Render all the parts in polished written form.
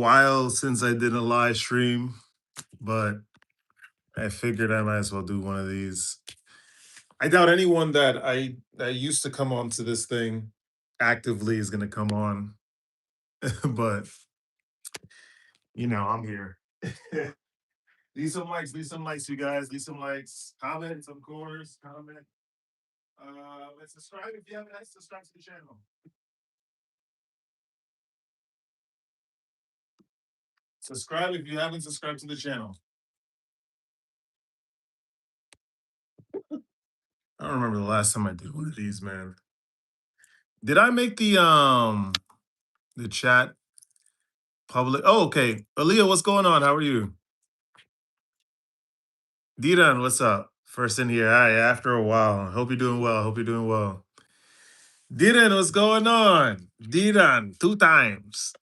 while since I did a live stream, but I figured I might as well do one of these. I doubt anyone that used to come onto this thing actively is gonna come on, but I'm here. Leave some likes, you guys. Leave some likes, comments, of course, comment. And subscribe if you haven't subscribed to the channel. Subscribe if you haven't subscribed to the channel. I don't remember the last time I did one of these, man. Did I make the chat public? Oh, okay. Aaliyah, what's going on? How are you? Diran, what's up? First in here. Hi, after a while. Hope you're doing well. Hope you're doing well. Diran, what's going on? Diran, 2 times.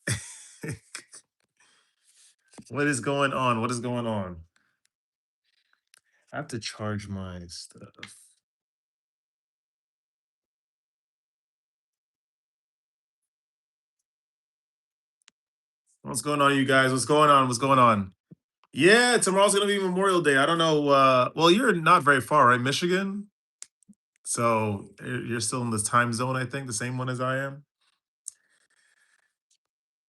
What is going on? What is going on? I have to charge my stuff. What's going on, you guys? What's going on? What's going on? Yeah, tomorrow's gonna be Memorial Day. I don't know. Well, you're not very far, right? Michigan. So you're still in this time zone, I think, the same one as I am.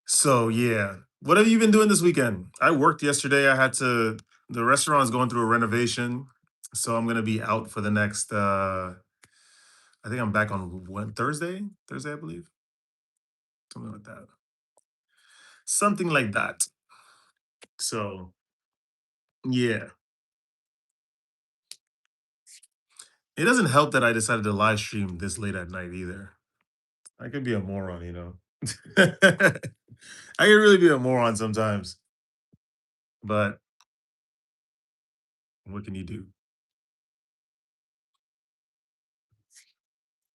So yeah. What have you been doing this weekend? I worked yesterday. The restaurant is going through a renovation. So I'm gonna be out for the next I think I'm back on Thursday? Thursday, I believe. Something like that. Something like that. So yeah. It doesn't help that I decided to live stream this late at night either. I could be a moron. I can really be a moron sometimes, but what can you do?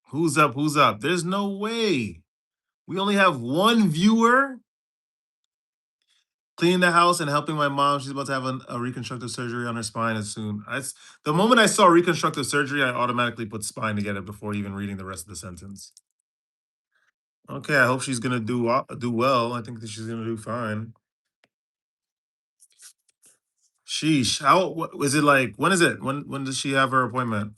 Who's up? Who's up? There's no way. We only have one viewer. Cleaning the house and helping my mom. She's about to have a reconstructive surgery on her spine as soon. The moment I saw reconstructive surgery, I automatically put spine together before even reading the rest of the sentence. Okay, I hope she's gonna do well. I think that she's gonna do fine. Sheesh. Is it like? When is it? When does she have her appointment?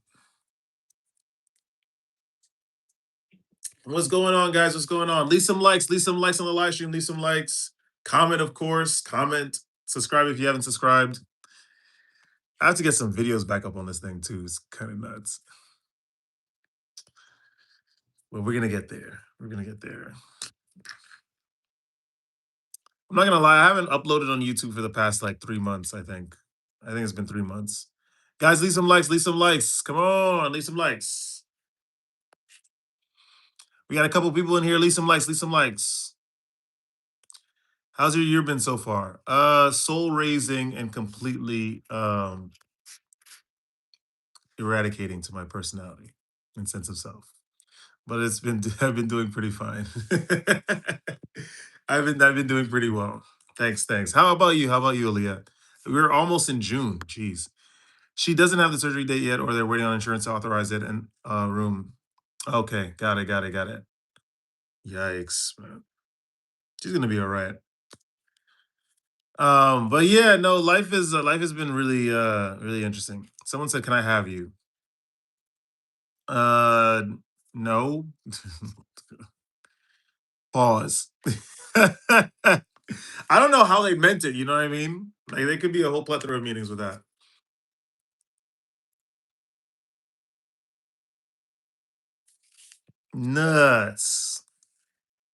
What's going on, guys? What's going on? Leave some likes. Leave some likes on the live stream. Leave some likes. Comment, of course. Comment. Subscribe if you haven't subscribed. I have to get some videos back up on this thing too. It's kind of nuts. Well, we're gonna get there. We're gonna get there. I'm not gonna lie. I haven't uploaded on YouTube for the past like 3 months. I think it's been 3 months. Guys, leave some likes. Leave some likes. Come on, leave some likes. We got a couple people in here. Leave some likes. Leave some likes. How's your year been so far? Soul raising and completely eradicating to my personality and sense of self. But I've been doing pretty fine. I've been doing pretty well. Thanks. How about you? How about you, Aaliyah? We're almost in June. Jeez. She doesn't have the surgery date yet, or they're waiting on insurance to authorize it and room. Okay, got it. Yikes, man. She's gonna be all right. But yeah, no, life has been really interesting. Someone said, "Can I have you?" Uh, no. Pause. I don't know how they meant it. You know what I mean? Like, they could be a whole plethora of meanings with that. Nuts.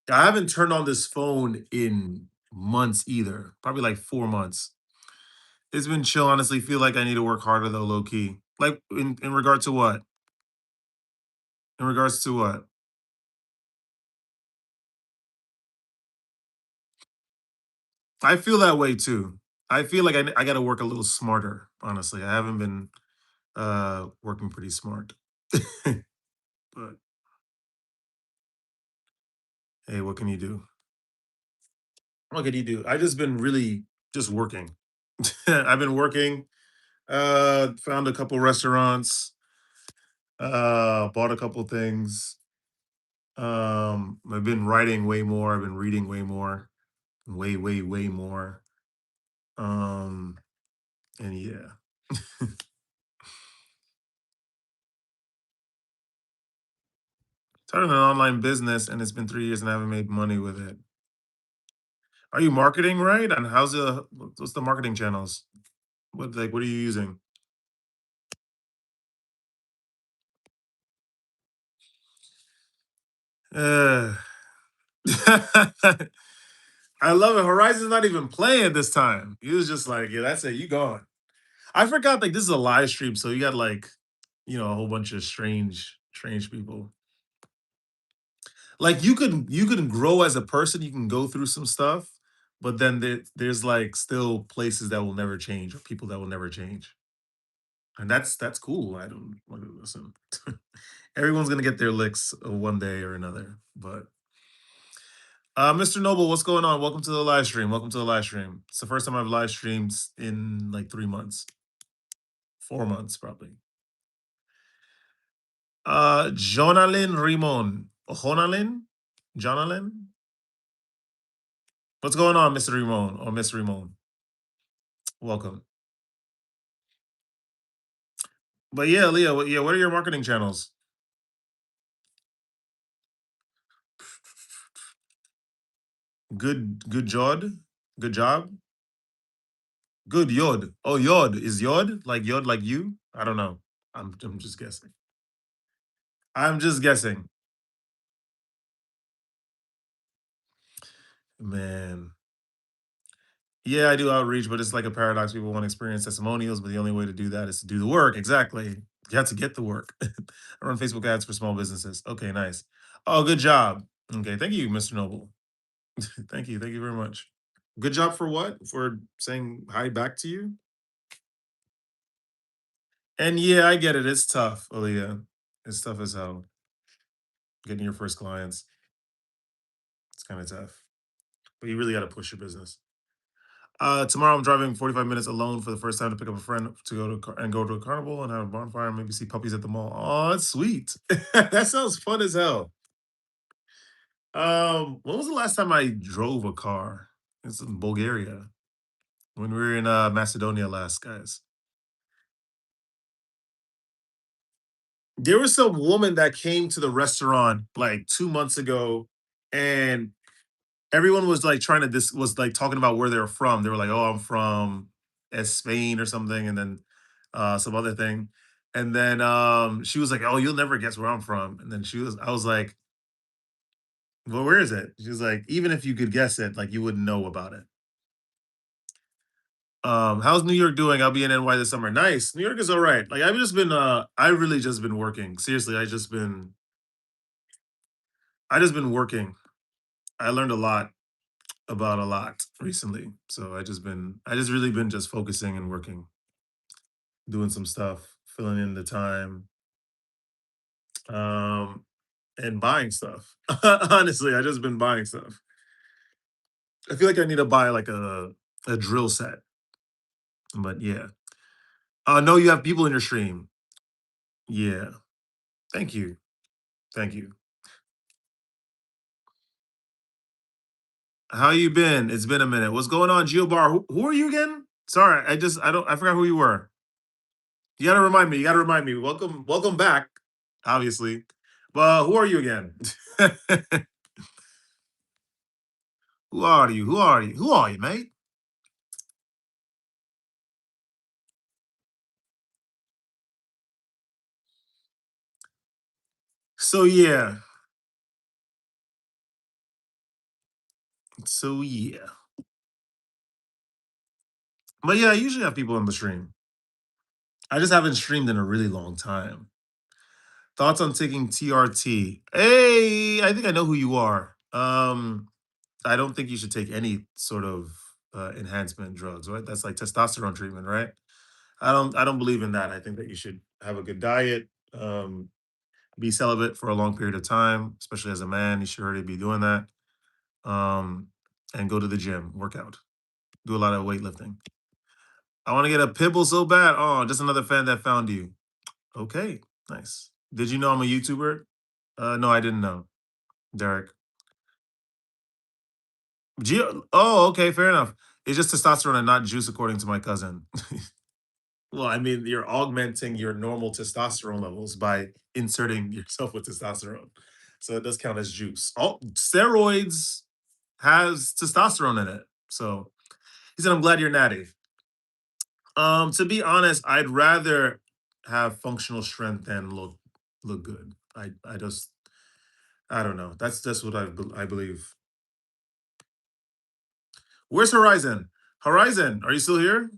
I haven't turned on this phone in months either. Probably like 4 months. It's been chill. Honestly, feel like I need to work harder though, low key. Like in regard to what? In regards to what? I feel that way too. I feel like I got to work a little smarter. Honestly, I haven't been working pretty smart. But hey, what can you do? What can you do? I just been really just working. I've been working. Found a couple restaurants. Bought a couple things. I've been writing way more. I've been reading way more. way, way, way more. Um, and yeah. Started an online business and it's been 3 years and I haven't made money with it. Are you marketing right? And what's the marketing channels? What are you using? Uh, I love it. Horizon's not even playing this time. He was just like, yeah, that's it. You gone. I forgot like this is a live stream, so you got like, a whole bunch of strange people. Like you can grow as a person, you can go through some stuff, but then there's like still places that will never change or people that will never change. And that's cool. I don't like, listen. Everyone's gonna get their licks one day or another. But Mr. Noble, what's going on? Welcome to the live stream. Welcome to the live stream. It's the first time I've live streamed in like 3 months, 4 months probably. Jonalyn Rimon. Jonalyn? Jonalyn? What's going on, Mr. Rimon or Miss Rimon? Welcome. But yeah, Leah, what are your marketing channels? Good Jod? Good job? Good Yod. Oh, Yod. Is Yod like you? I don't know. I'm just guessing. I'm just guessing. Man. Yeah, I do outreach, but it's like a paradox. People want to experience testimonials, but the only way to do that is to do the work. Exactly. You have to get the work. I run Facebook ads for small businesses. Okay, nice. Oh, good job. Okay, thank you, Mr. Noble. Thank you. Thank you very much. Good job for what? For saying hi back to you? And yeah, I get it. It's tough, Aaliyah. It's tough as hell getting your first clients. It's kind of tough, but you really got to push your business. Tomorrow I'm driving 45 minutes alone for the first time to pick up a friend to go to a carnival and have a bonfire and maybe see puppies at the mall. Oh, that's sweet. That sounds fun as hell. When was the last time I drove a car? It's in Bulgaria when we were in Macedonia last, guys. There was some woman that came to the restaurant like 2 months ago, and everyone was like trying to this was like talking about where they were from. They were like, "Oh, I'm from Spain or something," and then some other thing. And then she was like, "Oh, you'll never guess where I'm from." And then I was like, "Well, where is it?" She was like, "Even if you could guess it, like you wouldn't know about it." How's New York doing? I'll be in NY this summer. Nice. New York is all right. Like I really just been working. Seriously, I just been working. I learned a lot about a lot recently. So I just really been just focusing and working, doing some stuff, filling in the time, um, and buying stuff. Honestly, I just been buying stuff. I feel like I need to buy like a drill set. But yeah. No, you have people in your stream. Yeah. Thank you. Thank you. How you been? It's been a minute. What's going on, Geobar? Who are you again? Sorry, I forgot who you were. You gotta remind me. You gotta remind me. Welcome back, obviously. But who are you again? Who are you? Who are you? Who are you, mate? So yeah. So yeah. But yeah, I usually have people on the stream. I just haven't streamed in a really long time. Thoughts on taking TRT? Hey, I think I know who you are. I don't think you should take any sort of enhancement drugs, right? That's like testosterone treatment, right? I don't believe in that. I think that you should have a good diet, be celibate for a long period of time, especially as a man. You should already be doing that. Um, and go to the gym, work out, do a lot of weightlifting. I want to get a pimple so bad. Oh, just another fan that found you. Okay, nice. Did you know I'm a YouTuber? No, I didn't know. Derek. Oh, okay, fair enough. It's just testosterone and not juice, according to my cousin. Well, I mean, you're augmenting your normal testosterone levels by inserting yourself with testosterone. So it does count as juice. Oh, steroids has testosterone in it. So he said, I'm glad you're natty. To be honest, I'd rather have functional strength than look good. I just I don't know. That's what I believe. Where's Horizon? Horizon, are you still here?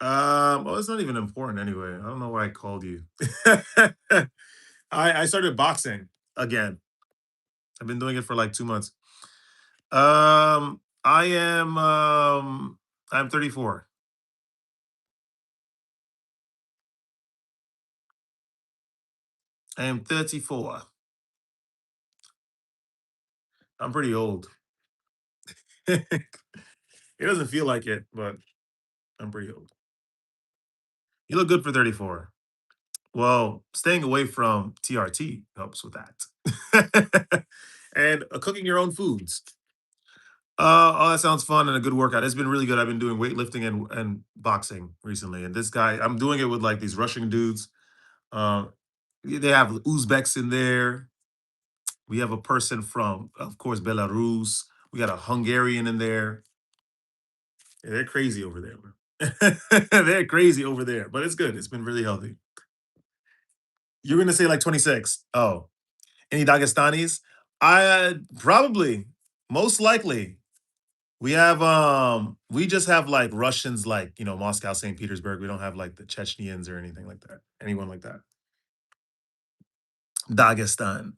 Well, it's not even important anyway. I don't know why I called you. I started boxing again. I've been doing it for like 2 months. I am I'm 34. I am 34. I'm pretty old. It doesn't feel like it, but I'm pretty old. You look good for 34. Well, staying away from TRT helps with that. And cooking your own foods. Oh, that sounds fun and a good workout. It's been really good. I've been doing weightlifting and boxing recently. And this guy, I'm doing it with like these Russian dudes. Uh, they have Uzbeks in there. We have a person from, of course, Belarus. We got a Hungarian in there. Yeah, they're crazy over there, man. They're crazy over there, but it's good. It's been really healthy. You're gonna say like 26. Oh, any Dagestanis? I probably, most likely. We just have like Russians like, Moscow, St. Petersburg. We don't have like the Chechens or anything like that. Anyone like that. Dagestan.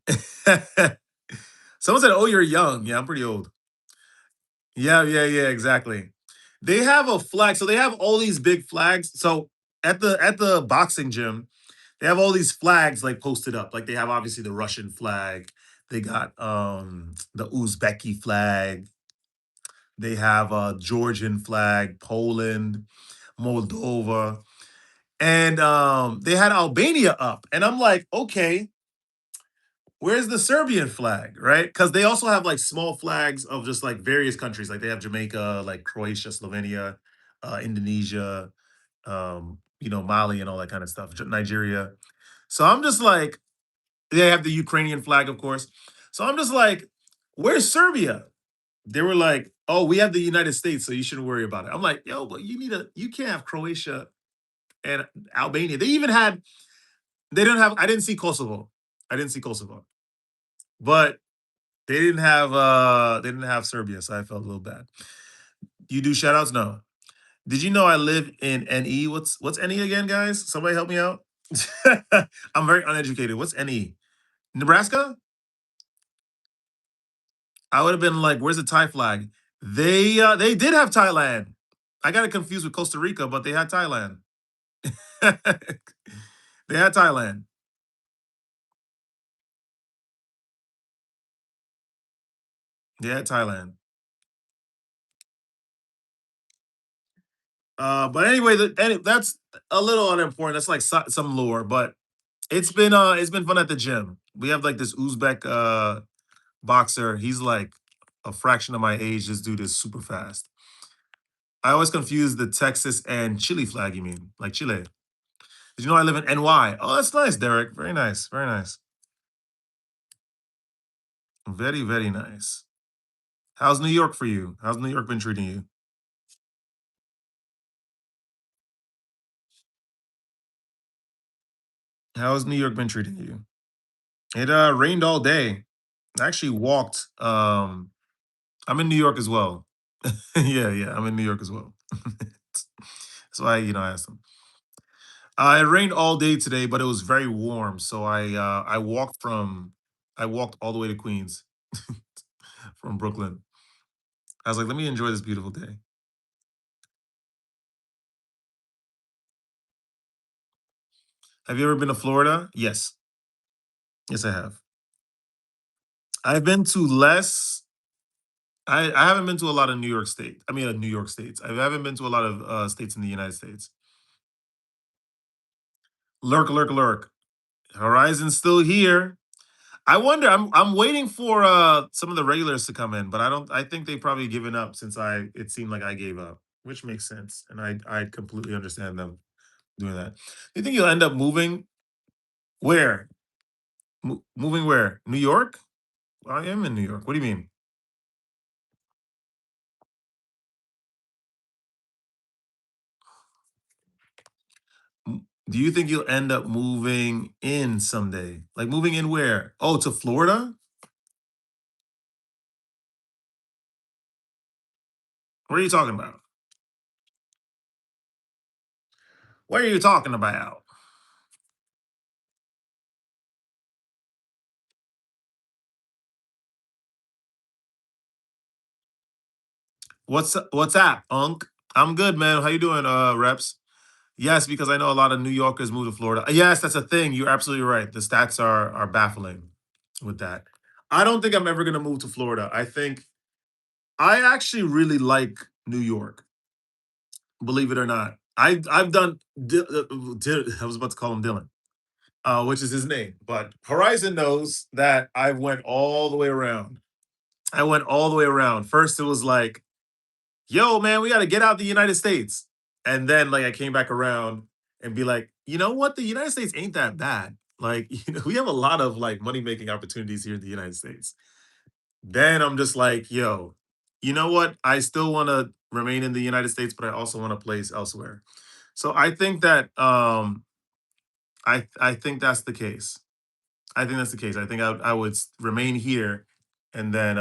Someone said, "Oh, you're young." Yeah, I'm pretty old. Yeah, yeah, yeah, exactly. They have a flag. So they have all these big flags. So at the boxing gym, they have all these flags like posted up. Like they have obviously the Russian flag. They got the Uzbeki flag. They have a Georgian flag, Poland, Moldova, and they had Albania up. And I'm like, okay, where's the Serbian flag, right? Because they also have like small flags of just like various countries. Like they have Jamaica, like Croatia, Slovenia, Indonesia, Mali, and all that kind of stuff. Nigeria. So I'm just like, they have the Ukrainian flag, of course. So I'm just like, where's Serbia? They were like, "Oh, we have the United States, so you shouldn't worry about it." I'm like, "Yo, but you can't have Croatia and Albania." They didn't have. I didn't see Kosovo. I didn't see Kosovo, but they didn't have Serbia, so I felt a little bad. You do shout outs? No. Did you know I live in NE? What's NE again, guys? Somebody help me out. I'm very uneducated. What's NE? Nebraska? I would have been like, "Where's the Thai flag?" They did have Thailand. I got it confused with Costa Rica, but they had Thailand. They had Thailand. They had Thailand. But anyway, that's a little unimportant. That's like some lore, but it's been fun at the gym. We have like this Uzbek boxer. He's like a fraction of my age. This dude is super fast. I always confuse the Texas and Chile flag. You mean like Chile? Did you know I live in NY? Oh, that's nice, Derek. Very nice. Very nice. Very very nice. How's New York for you? How's New York been treating you? How's New York been treating you? It rained all day. I actually walked. I'm in New York as well. Yeah, yeah, I'm in New York as well. That's why I asked them. It rained all day today, but it was very warm. So I walked all the way to Queens from Brooklyn. I was like, let me enjoy this beautiful day. Have you ever been to Florida? Yes, yes, I have. I've been to less. I haven't been to a lot of New York State. I mean, New York states. I haven't been to a lot of states in the United States. Lurk, lurk, lurk. Horizon's still here. I wonder. I'm waiting for some of the regulars to come in, but I don't. I think they probably given up since I. It seemed like I gave up, which makes sense, and I completely understand them doing that. Do you think you'll end up moving where? Moving where? New York? I am in New York. What do you mean? Do you think you'll end up moving in someday? Like moving in where? Oh, to Florida? What are you talking about? What are you talking about? What's that, Unc? I'm good, man. How you doing, Reps? Yes, because I know a lot of New Yorkers move to Florida. Yes, that's a thing. You're absolutely right. The stats are baffling with that. I don't think I'm ever gonna move to Florida. I think I actually really like New York, believe it or not. I've done I was about to call him Dylan, which is his name, but Horizon knows that I went all the way around. I went all the way around. First, it was like, yo, man, we got to get out the United States. And then like I came back around and be like, you know what? The United States ain't that bad. Like, we have a lot of like money making opportunities here in the United States. Then I'm just like, yo, you know what? I still want to remain in the United States, but I also want a place elsewhere. So I think that I think that's the case. I think that's the case. I think I would remain here and then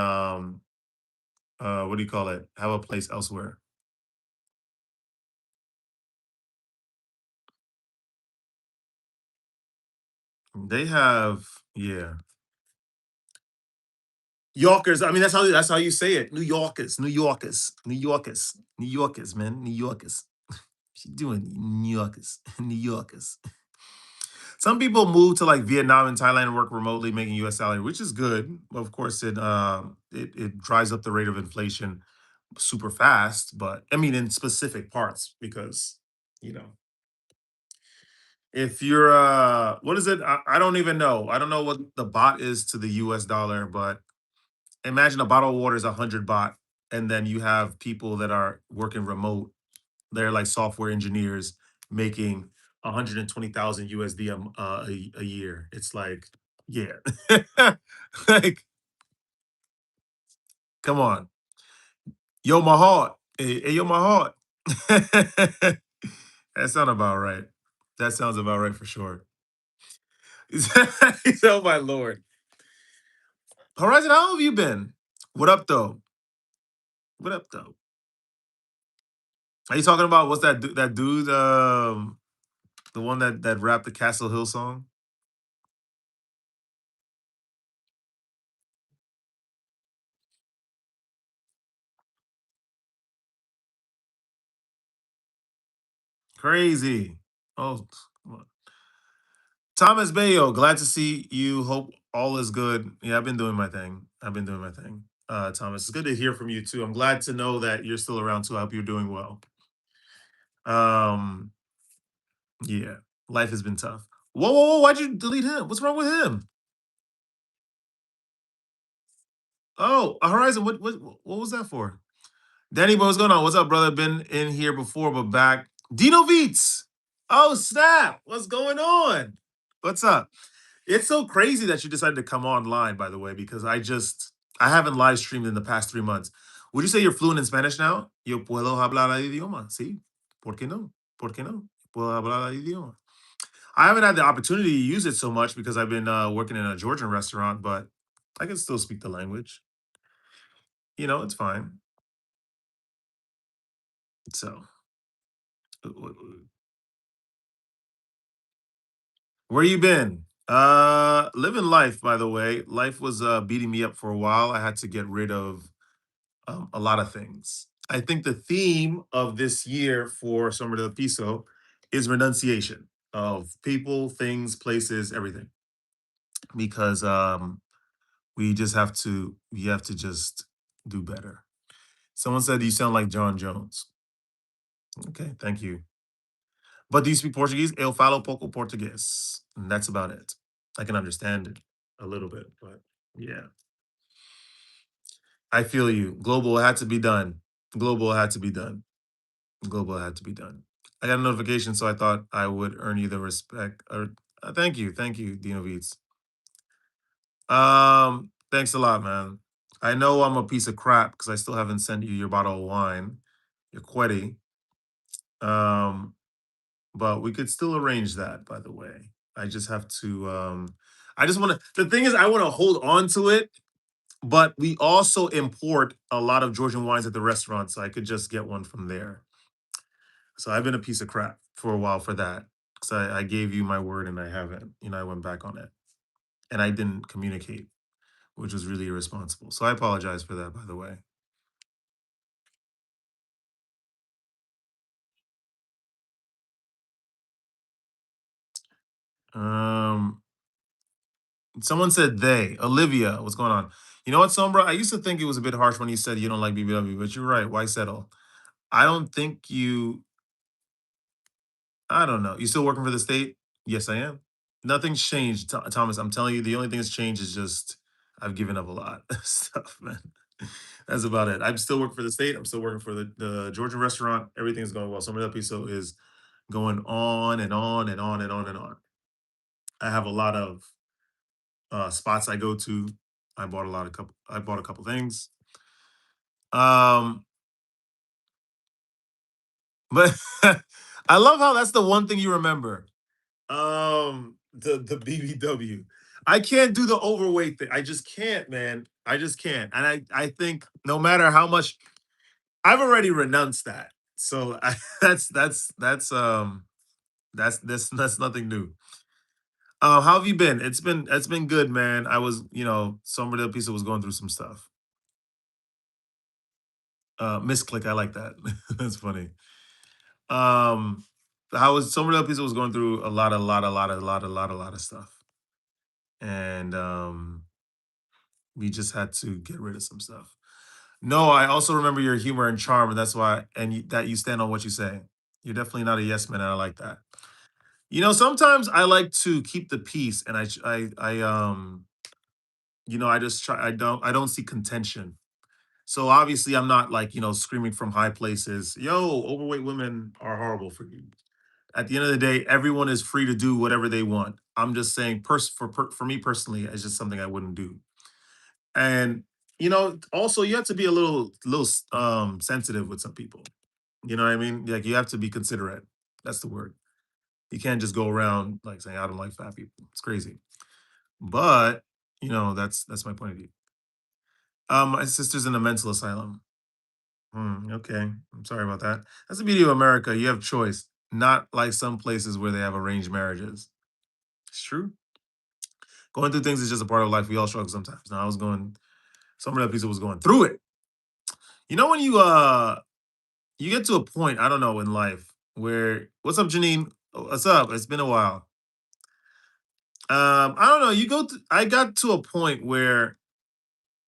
what do you call it? Have a place elsewhere. They have, yeah. Yorkers. I mean, that's how you say it. New Yorkers, New Yorkers, New Yorkers, New Yorkers, man, New Yorkers. What you doing, New Yorkers, New Yorkers? Some people move to like Vietnam and Thailand and work remotely, making U.S. salary, which is good. Of course, it drives up the rate of inflation super fast. But I mean, in specific parts, because you know, if you're what is it? I don't even know. I don't know what the bot is to the U.S. dollar, but imagine a bottle of water is 100 baht, and then you have people that are working remote. They're like software engineers making 120,000 USD a year. It's like, yeah, like come on, yo, my heart, hey, yo, my heart. That sounds about right. That sounds about right for sure. Oh my lord, Horizon, how have you been? What up though? What up though? Are you talking about what's that dude? The one that rapped the Castle Hill song? Crazy. Oh, Thomas Bayo, glad to see you. Hope all is good. Yeah, I've been doing my thing. I've been doing my thing. Thomas, it's good to hear from you too. I'm glad to know that you're still around too. I hope you're doing well. Um, yeah, life has been tough. Whoa, whoa, whoa! Why'd you delete him? What's wrong with him? Oh, Horizon. What was that for? Danny, what's going on? What's up, brother? Been in here before, but back. Dino Beats. Oh, snap. What's going on? What's up? It's so crazy that you decided to come online, by the way, because I haven't live streamed in the past 3 months. Would you say you're fluent in Spanish now? Yo puedo hablar el idioma. Sí. ¿Por qué no? ¿Por qué no? Puedo hablar el idioma. I haven't had the opportunity to use it so much because I've been working in a Georgian restaurant, but I can still speak the language. It's fine. So, where you been? Living life, by the way. Life was beating me up for a while. I had to get rid of a lot of things. I think the theme of this year for Summer del Piso is renunciation of people, things, places, everything. Because we have to just do better. Someone said you sound like John Jones. Okay, thank you. But do you speak Portuguese? Eu falo pouco português. And that's about it. I can understand it a little bit, but yeah. I feel you. Global had to be done. Global had to be done. Global had to be done. I got a notification, so I thought I would earn you the respect. Or thank you, Dino Beats. Thanks a lot, man. I know I'm a piece of crap because I still haven't sent you your bottle of wine, your quetti. Um, but we could still arrange that, by the way. I just have to I just want to the thing is I want to hold on to it, but we also import a lot of Georgian wines at the restaurant, so I could just get one from there. So I've been a piece of crap for a while for that. Because I gave you my word and I haven't. I went back on it. And I didn't communicate, which was really irresponsible. So I apologize for that, by the way. Um, Someone said they. Olivia, what's going on? You know what, Sombra? I used to think it was a bit harsh when you said you don't like BBW, but you're right. Why settle? I don't think you. I don't know. You still working for the state? Yes, I am. Nothing's changed, Thomas. I'm telling you, the only thing that's changed is just I've given up a lot of stuff, man. That's about it. I'm still working for the state. I'm still working for the Georgian restaurant. Everything's going well. Some of that piso is going on and on and on and on and on. I have a lot of spots I go to. I bought a couple things. Um, but I love how that's the one thing you remember. The BBW. I can't do the overweight thing. I just can't, man. I just can't. And I think no matter how much I've already renounced that. So that's nothing new. How have you been? It's been good, man. I was, some of the people was going through some stuff. Misclick, I like that. That's funny. Um how was some of the people was going through a lot of stuff. And we just had to get rid of some stuff. No, I also remember your humor and charm, and that's why, that you stand on what you say. You're definitely not a yes man, and I like that. Sometimes I like to keep the peace, and I just try. I don't see contention. So obviously, I'm not like screaming from high places. Yo, overweight women are horrible for you. At the end of the day, everyone is free to do whatever they want. I'm just saying, for me personally, it's just something I wouldn't do. And also you have to be a little sensitive with some people. You know what I mean? Like you have to be considerate. That's the word. You can't just go around like saying I don't like fat people. It's crazy. But that's my point of view. My sister's in a mental asylum. Okay. I'm sorry about that. That's the beauty of America. You have choice. Not like some places where they have arranged marriages. It's true. Going through things is just a part of life. We all struggle sometimes. Now I was going some of the people was going through it. When you get to a point, I don't know, in life where what's up, Janine? What's up? It's been a while. I don't know. I got to a point where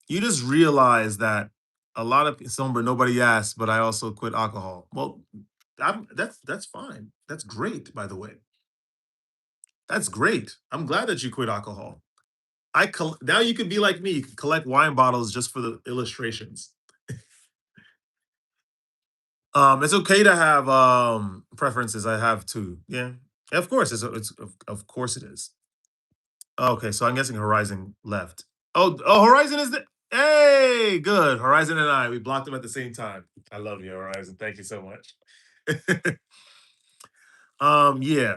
you just realize that a lot of somber nobody asked, but I also quit alcohol. Well, that's fine. That's great, by the way. That's great. I'm glad that you quit alcohol. Now you could be like me. You can collect wine bottles just for the illustrations. It's okay to have preferences. I have too. Yeah, of course. Of course it is. Okay, so I'm guessing Horizon left. Oh, Horizon is the hey, good. Horizon and I, we blocked them at the same time. I love you, Horizon. Thank you so much. Yeah,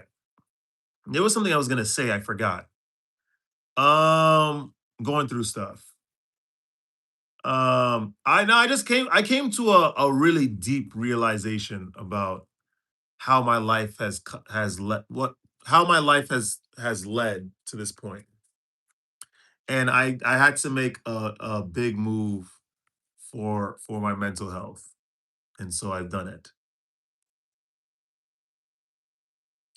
there was something I was gonna say. I forgot. Going through stuff. I know. I came to a really deep realization about how my life has led what how my life has led to this point. And I had to make a big move for my mental health. And so I've done it,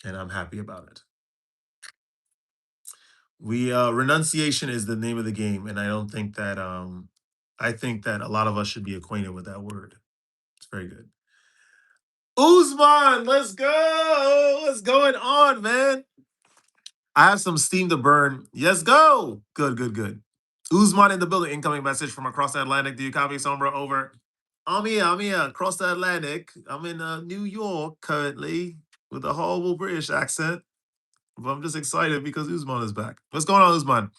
and I'm happy about it. We Renunciation is the name of the game, and I think that a lot of us should be acquainted with that word. It's very good. Usman, let's go. What's going on, man? I have some steam to burn. Yes, go. Good, good, good. Usman in the building. Incoming message from across the Atlantic. Do you copy, Sombra? Over. I'm here, across the Atlantic. I'm in New York currently with a horrible British accent. But I'm just excited because Usman is back. What's going on, Usman?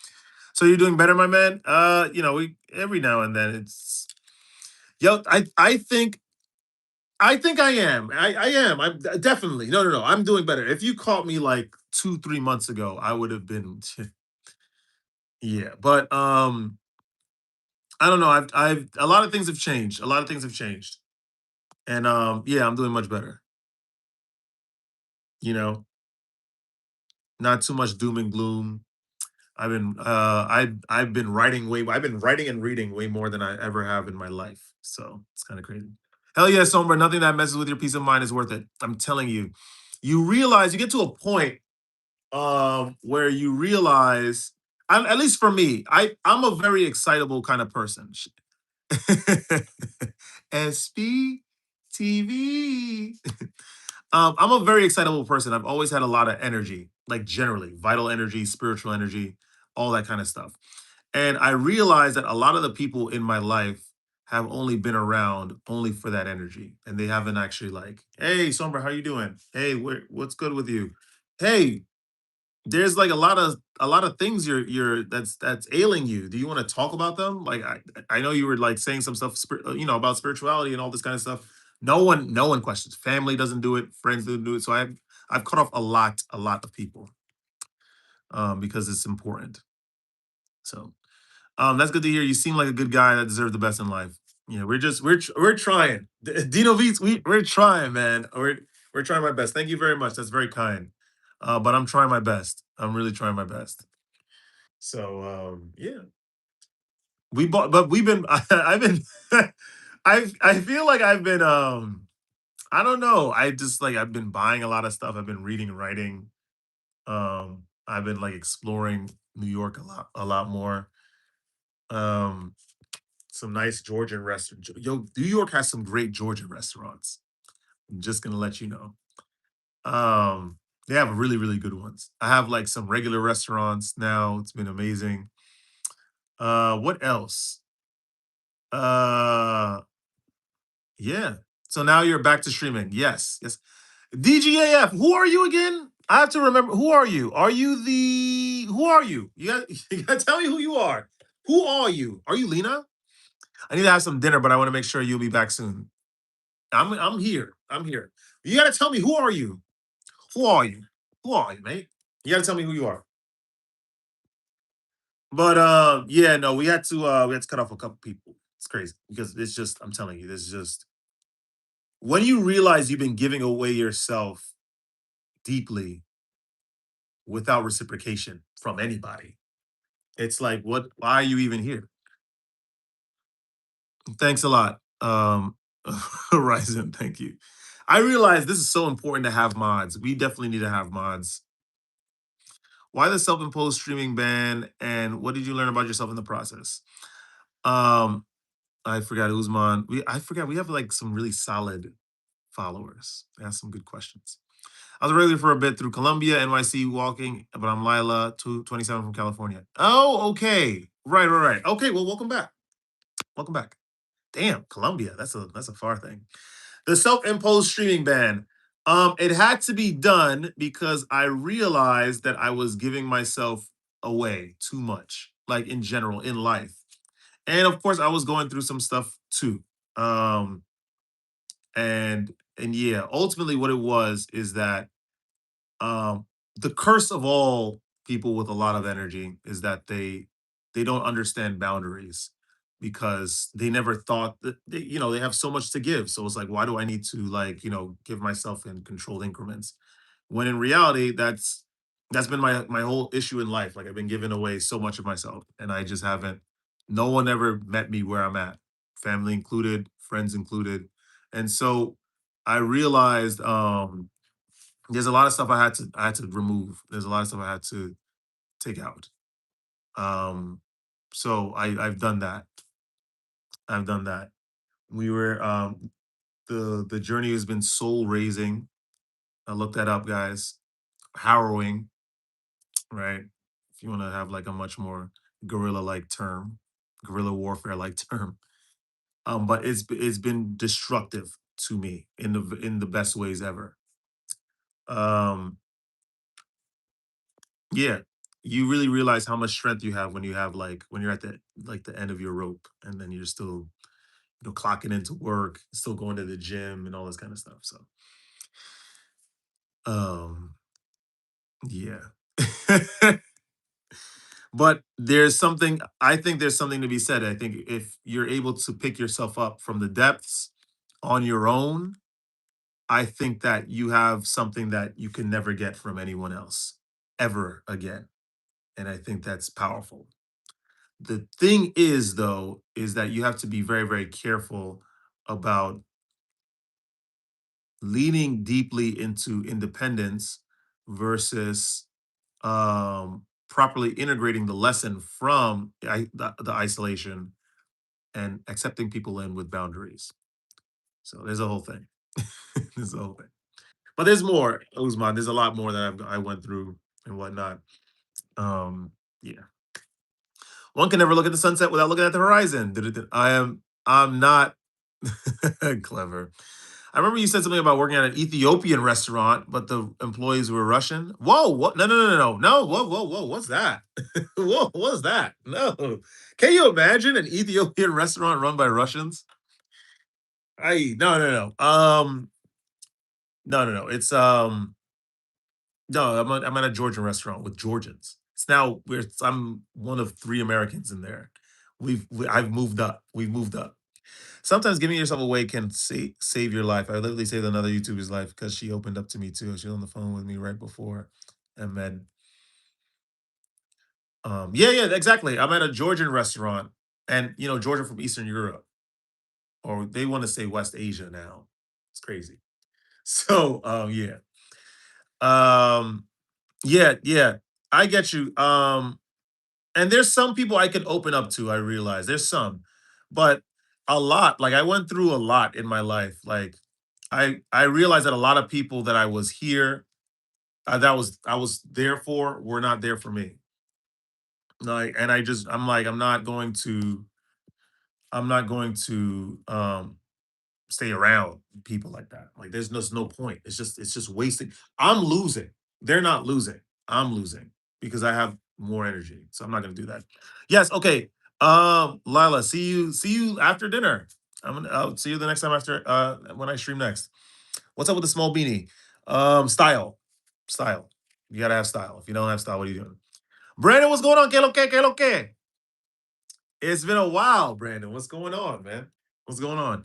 So you're doing better, my man? We every now and then it's yo, I think I am. I am. I'm definitely. No, no, no. I'm doing better. If you caught me like 2, 3 months ago, I would have been yeah. But I don't know. I've a lot of things have changed. A lot of things have changed. And yeah, I'm doing much better. You know, not too much doom and gloom. I've been writing and reading way more than I ever have in my life. So it's kind of crazy. Hell yeah, Sombra. Nothing that messes with your peace of mind is worth it. I'm telling you. You realize you get to a point where you realize, at least for me, I'm a very excitable kind of person. SB TV. I'm a very excitable person. I've always had a lot of energy, like generally, vital energy, spiritual energy, all that kind of stuff. And I realized that a lot of the people in my life have only been around only for that energy, and they haven't actually like, hey, Sombra, how you doing? Hey, what's good with you? Hey, there's like a lot of things that's ailing you. Do you want to talk about them? Like I know you were like saying some stuff, about spirituality and all this kind of stuff. No one questions. Family doesn't do it. Friends don't do it. So I've cut off a lot of people because it's important. So that's good to hear. You seem like a good guy that deserves the best in life. Yeah, we're trying. Dino Beats, we're trying, man. We're trying my best. Thank you very much. That's very kind. But I'm trying my best. I'm really trying my best. So yeah, but we've been. I've been. I feel like I've been. I don't know. I've been buying a lot of stuff. I've been reading and writing. I've been like exploring New York a lot more. Um, some nice Georgian restaurants. Yo, New York has some great Georgian restaurants. I'm just gonna let you know. They have really, really good ones. I have like some regular restaurants now. It's been amazing. What else? Uh, yeah. So now you're back to streaming. Yes, yes. DGAF, who are you again? I have to remember. Who are you? Are you the? Who are you? You got to tell me who you are. Who are you? Are you Lena? I need to have some dinner, but I want to make sure you'll be back soon. I'm here. I'm here. You got to tell me who are you? Who are you? Who are you, mate? You got to tell me who you are. But yeah, no, we had to cut off a couple people. It's crazy because it's just I'm telling you, this is just when you realize you've been giving away yourself deeply without reciprocation from anybody. It's like, what? Why are you even here? Thanks a lot, Horizon. Thank you. I realize this is so important to have mods. We definitely need to have mods. Why the self-imposed streaming ban, and what did you learn about yourself in the process? Um, I forgot Uzman. I forgot we have like some really solid followers. They asked some good questions. I was a regular for a bit through Columbia, NYC walking, but I'm Lila, 227 from California. Oh, okay. Right, right, right. Okay, well, welcome back. Welcome back. Damn, Columbia. That's a far thing. The self-imposed streaming ban. It had to be done because I realized that I was giving myself away too much, like in general, in life. And of course, I was going through some stuff too. Um, and yeah, ultimately what it was is that um the curse of all people with a lot of energy is that they don't understand boundaries because they never thought that they have so much to give, so it's like, why do I need to like give myself in controlled increments when in reality that's been my whole issue in life. Like, I've been giving away so much of myself and I just haven't. No one ever met me where I'm at, family included, friends included. And so I realized there's a lot of stuff I had to remove. There's a lot of stuff I had to take out. Um, so I've done that. I've done that. We were the journey has been soul raising. I looked that up, guys. Harrowing, right? If you want to have like a much more guerrilla like term, guerrilla warfare like term. But it's been destructive to me in the best ways ever. Um, yeah, you really realize how much strength you have when you have like when you're at the end of your rope, and then you're still clocking into work, still going to the gym and all this kind of stuff. So, um, yeah. But I think there's something to be said. I think if you're able to pick yourself up from the depths on your own, I think that you have something that you can never get from anyone else ever again. And I think that's powerful. The thing is, though, is that you have to be very, very careful about leaning deeply into independence versus properly integrating the lesson from the isolation and accepting people in with boundaries. So there's a whole thing. There's a whole thing. But there's more, Uzman. There's a lot more that I went through and whatnot. Um, yeah. One can never look at the sunset without looking at the horizon. I'm not clever. I remember you said something about working at an Ethiopian restaurant, but the employees were Russian. Whoa, what? No, no, no, no, no, no. Whoa, whoa, whoa. What's that? Whoa, what's that? No. Can you imagine an Ethiopian restaurant run by Russians? I no, no, no. No, no, no. No, I'm at a Georgian restaurant with Georgians. I'm one of three Americans in there. I've moved up. We've moved up. Sometimes giving yourself away can save your life. I literally saved another YouTuber's life because she opened up to me too. She was on the phone with me right before, and then yeah, yeah, exactly. I'm at a Georgian restaurant, and Georgia from Eastern Europe, or they want to say West Asia now. It's crazy. So yeah, um, yeah, yeah. I get you. And there's some people I can open up to. I realize there's some, but a lot. Like I went through a lot in my life. Like I realized that a lot of people that I was here, that I was there for, were not there for me. Like, and I'm like I'm not going to stay around people like that. Like there's just no point. It's just wasting. I'm losing. They're not losing. I'm losing because I have more energy. So I'm not gonna do that. Yes, okay. Lila, see you after dinner. I'll see you the next time after when I stream next. What's up with the small beanie? Style. Style. You gotta have style. If you don't have style, what are you doing? Brandon, what's going on? Que lo que, que lo que? It's been a while, Brandon. What's going on, man? What's going on?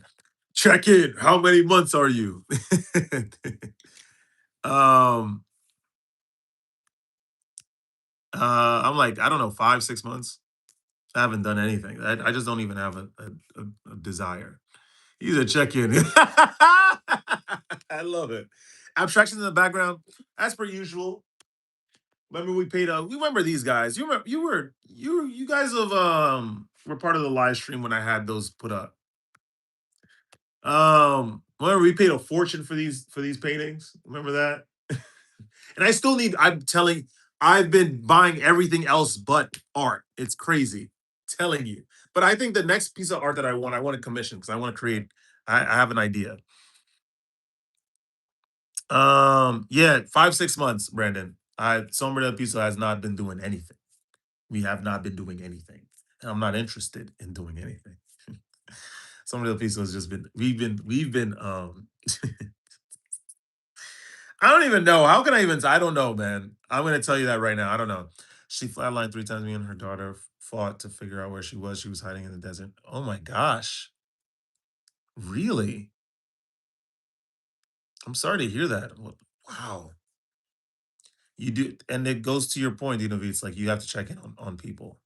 Check in. How many months are you? um, I'm like, I don't know, 5, 6 months. I haven't done anything. I just don't even have a desire. He's a check in. I love it. Abstractions in the background, as per usual. Remember we paid. We remember these guys. You remember you guys have were part of the live stream when I had those put up. Remember we paid a fortune for these paintings. Remember that? And I still need. I'm telling. I've been buying everything else but art. It's crazy, telling you. But I think the next piece of art that I want to commission because I want to create. I have an idea. Yeah, 5, 6 months, Brandon. Sombra del Piso has not been doing anything. We have not been doing anything. And I'm not interested in doing anything. Sombra del Piso has just been. We've been. I don't even know. How can I even? I don't know, man. I'm gonna tell you that right now. I don't know. She flatlined 3 times. Me and her daughter fought to figure out where she was. She was hiding in the desert. Oh my gosh. Really? I'm sorry to hear that. Wow. You do, and it goes to your point, it's like you have to check in on people.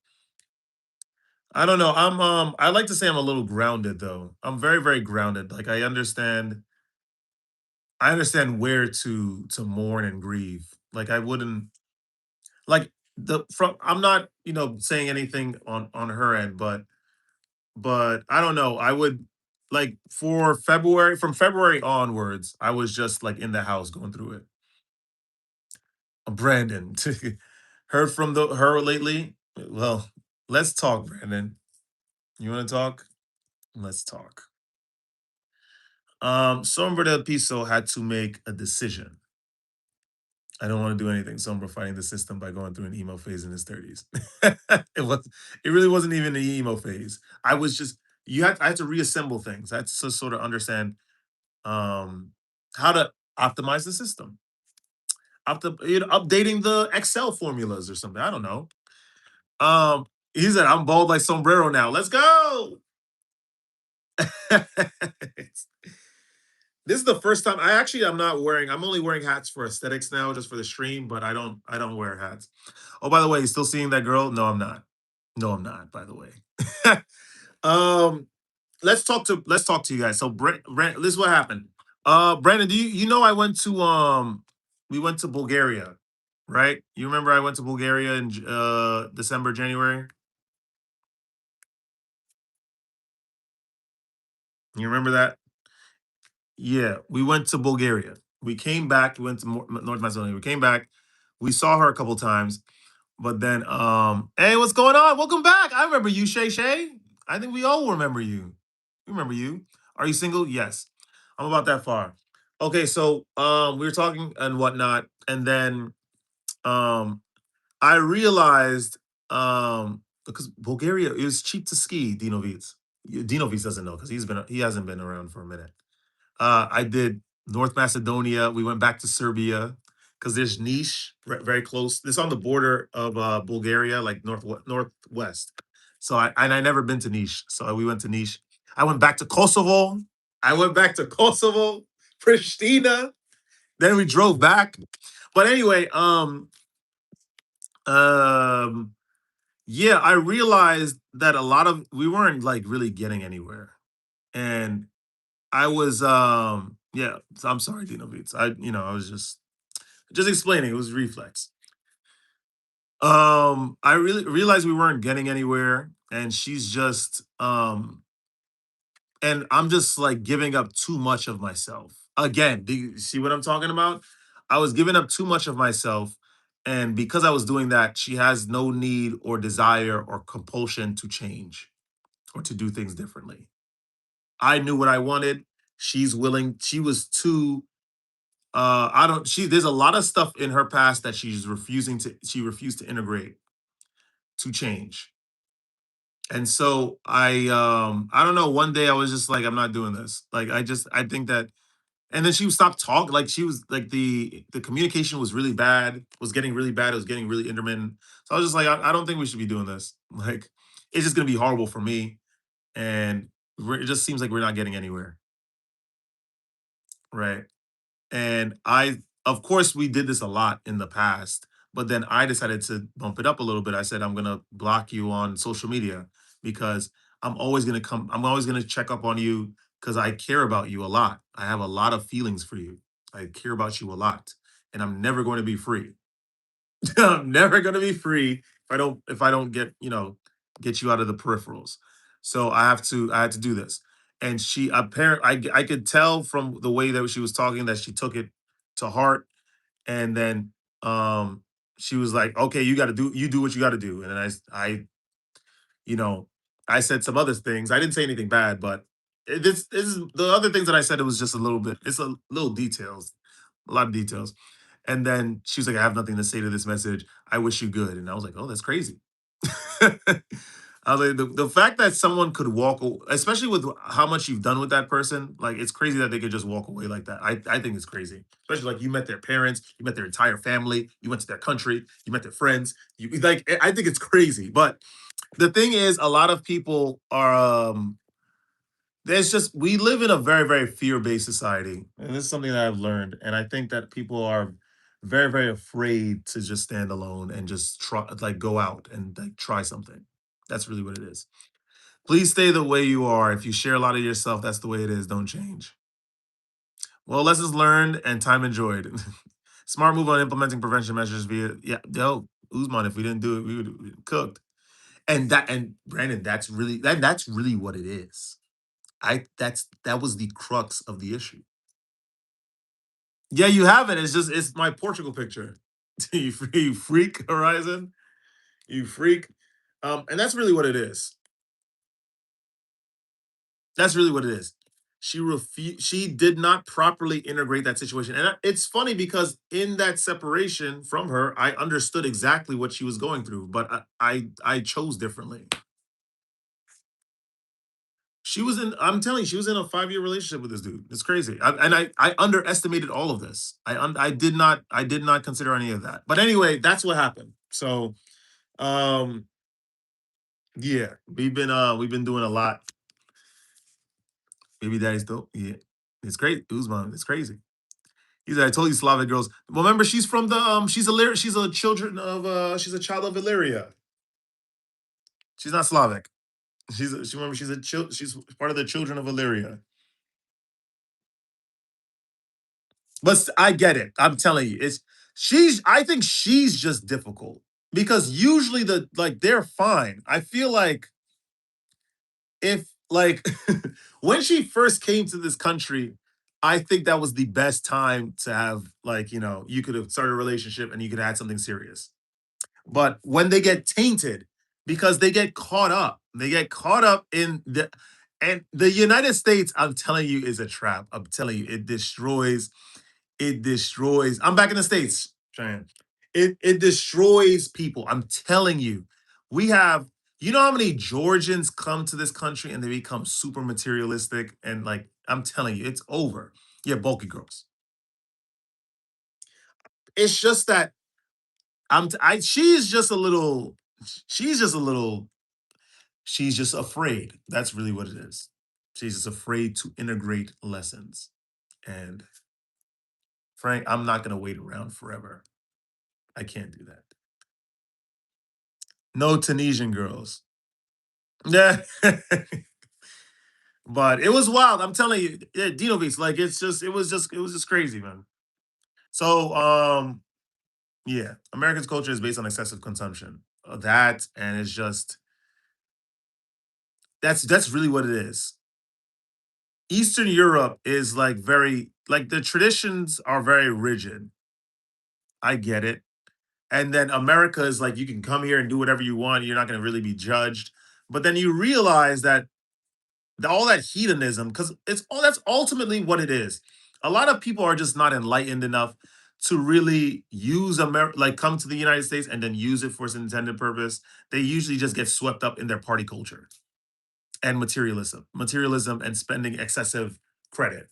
I don't know. I like to say I'm a little grounded though. I'm very, very grounded. Like I understand where to mourn and grieve. Like I wouldn't like the from I'm not, saying anything on her end, but I don't know. I would like for February, from February onwards, I was just like in the house going through it. Brandon, heard from the her lately? Well, let's talk, Brandon. You want to talk? Let's talk. Sombra del Piso had to make a decision. I don't want to do anything. Sombra fighting the system by going through an emo phase in his 30s. It really wasn't even an emo phase. I was just I had to reassemble things. I had to sort of understand um how to optimize the system. Updating the Excel formulas or something. I don't know. He said, I'm bald like sombrero now. Let's go. This is the first time I'm not wearing, I'm only wearing hats for aesthetics now, just for the stream, but I don't wear hats. Oh, by the way, you still seeing that girl? No, I'm not. No, I'm not, by the way. um, let's talk to you guys. So this is what happened. Brandon, do you know I went to we went to Bulgaria, right? You remember I went to Bulgaria in December, January? You remember that? Yeah, we went to Bulgaria. We came back. We went to North Macedonia. We came back. We saw her a couple times, but then, hey, what's going on? Welcome back. I remember you, Shay Shay. I think we all remember you. We remember you. Are you single? Yes. I'm about that far. Okay, so we were talking and whatnot, and then um, I realized because Bulgaria it was cheap to ski. Dinovic doesn't know because he hasn't been around for a minute. I did North Macedonia. We went back to Serbia because there's Niš very close. It's on the border of Bulgaria, like northwest. So I never been to Niš, so we went to Niš. I went back to Kosovo. I went back to Kosovo, Pristina. Then we drove back. But anyway, um, yeah, I realized that a lot of we weren't like really getting anywhere, and I was yeah, so I'm sorry, Dino Beats. I was just explaining, it was reflex. I really realized we weren't getting anywhere and she's just and I'm just like giving up too much of myself. Again, do you see what I'm talking about? I was giving up too much of myself and because I was doing that, she has no need or desire or compulsion to change or to do things differently. I knew what I wanted. She was too I don't she there's a lot of stuff in her past that she refused to integrate to change. And so I don't know, one day I was just like I'm not doing this. Like I think that and then she would stop talking like she was like the communication was really bad, was getting really bad, it was getting really intermittent. So I was just like I don't think we should be doing this. Like it's just going to be horrible for me and it just seems like we're not getting anywhere, right? And of course, we did this a lot in the past, but then I decided to bump it up a little bit. I said, I'm going to block you on social media because I'm always going to check up on you because I care about you a lot. I have a lot of feelings for you. I care about you a lot. And I'm never going to be free. I'm never going to be free if I don't get you out of the peripherals. So I had to do this. And she apparently I could tell from the way that she was talking that she took it to heart and then she was like, "Okay, you do what you got to do." And then you know, I said some other things. I didn't say anything bad, but this is the other things that I said. It was just a little bit. It's a little details, a lot of details. And then she was like, "I have nothing to say to this message. I wish you good." And I was like, "Oh, that's crazy." I was like, the fact that someone could especially with how much you've done with that person, like it's crazy that they could just walk away like that. I think it's crazy, especially like you met their parents, you met their entire family, you went to their country, you met their friends. You like, I think it's crazy. But the thing is, a lot of people are there's just we live in a very very fear based society, and this is something that I've learned, and I think that people are very very afraid to just stand alone and just try like go out and like try something. That's really what it is. Please stay the way you are. If you share a lot of yourself, that's the way it is. Don't change. Well, lessons learned and time enjoyed. Smart move on implementing prevention measures via yo Uzman. If we didn't do it, we would cooked. And Brandon, that's really what it is. That was the crux of the issue. Yeah, you have it. It's my Portugal picture. You freak, Horizon. You freak. And that's really what it is. That's really what it is. She did not properly integrate that situation. And it's funny because in that separation from her, I understood exactly what she was going through, but I chose differently. I'm telling you, she was in a 5-year relationship with this dude. It's crazy. I underestimated all of this. I did not consider any of that. But anyway, that's what happened. So um yeah, we've been doing a lot. Baby daddy's dope. Yeah. It's great. Uzman, it's crazy. He said, I told you Slavic girls. Well, remember, she's from the she's a child of Illyria. She's not Slavic. Remember she's part of the children of Illyria. But I get it. I'm telling you, I think she's just difficult because usually they're fine. I feel like if like when she first came to this country, I think that was the best time to have like, you could have started a relationship and you could have had something serious. But when they get tainted, because they get caught up in the United States, I'm telling you, is a trap. I'm telling you, it destroys. I'm back in the States, Cheyenne. It destroys people. I'm telling you. We have, you know how many Georgians come to this country and they become super materialistic and like I'm telling you, it's over. Yeah, bulky girls. It's just that she's just a little she's just a little she's just afraid. That's really what it is. She's just afraid to integrate lessons. And Frank, I'm not gonna wait around forever. I can't do that. No Tunisian girls. Yeah. But it was wild. I'm telling you, yeah, Dino Beats, like it was just crazy, man. So yeah, America's culture is based on excessive consumption. That and it's just that's really what it is. Eastern Europe is like very like the traditions are very rigid. I get it. And then America is like you can come here and do whatever you want. You're not going to really be judged. But then you realize that all that hedonism, because it's all that's ultimately what it is. A lot of people are just not enlightened enough to really use America, like come to the United States and then use it for its intended purpose. They usually just get swept up in their party culture and materialism and spending excessive credit.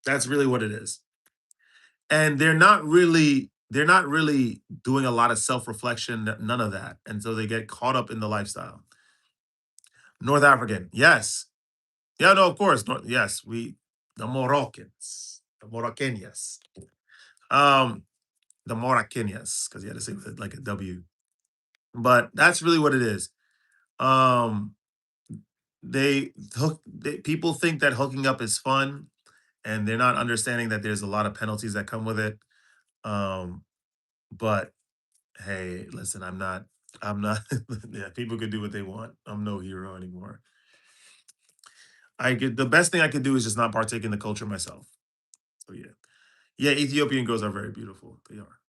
That's really what it is. And they're not really doing a lot of self-reflection, none of that. And so they get caught up in the lifestyle. North African, yes. Yeah, no, of course. Yes, the Moroccans, the Moroccanias, um, the Moroccanias, because you had to say it like a W. But that's really what it is. Um, people think that hooking up is fun, and they're not understanding that there's a lot of penalties that come with it. Um, but hey, listen, I'm not. Yeah, people could do what they want. I'm no hero anymore. The best thing I could do is just not partake in the culture myself. So yeah. Yeah, Ethiopian girls are very beautiful. They are.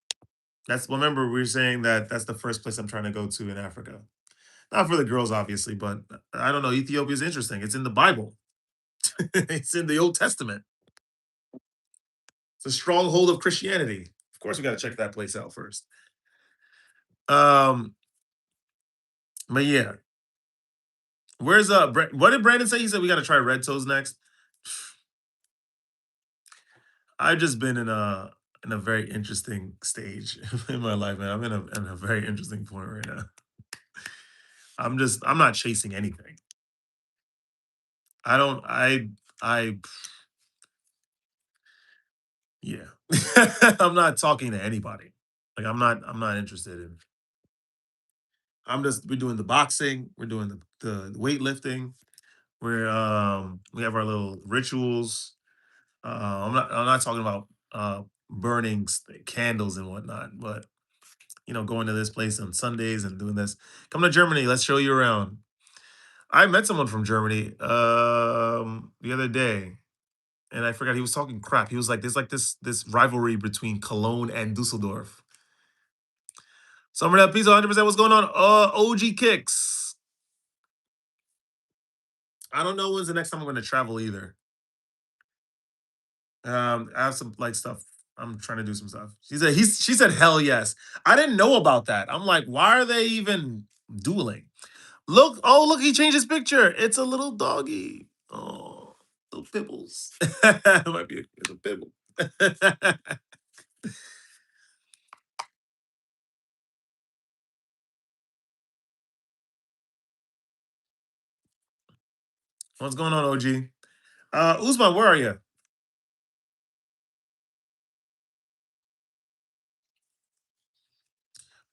That's remember we were saying that that's the first place I'm trying to go to in Africa. Not for the girls, obviously, but I don't know. Ethiopia is interesting. It's in the Bible. It's in the Old Testament. It's a stronghold of Christianity. Of course, we got to check that place out first. Um, but yeah, where's what did Brandon say? He said we got to try red toes next. I've just been in a very interesting stage in my life, man. I'm in a very interesting point right now. I'm not chasing anything. I don't I yeah. I'm not talking to anybody. Like I'm not interested in we're doing the boxing, we're doing the weightlifting, we have our little rituals. I'm not talking about burning candles and whatnot, but going to this place on Sundays and doing this. Come to Germany, let's show you around. I met someone from Germany the other day, and I forgot he was talking crap. He was like, "There's like this rivalry between Cologne and Dusseldorf." Summer that pizza 100%. What's going on? OG Kicks. I don't know when's the next time I'm going to travel either. I have some like stuff. I'm trying to do some stuff. She said hell yes. I didn't know about that. I'm like, why are they even dueling? Look, oh look, he changed his picture. It's a little doggy. Oh, little pibbles. It might be a pibble. What's going on, OG? Usman, where are you?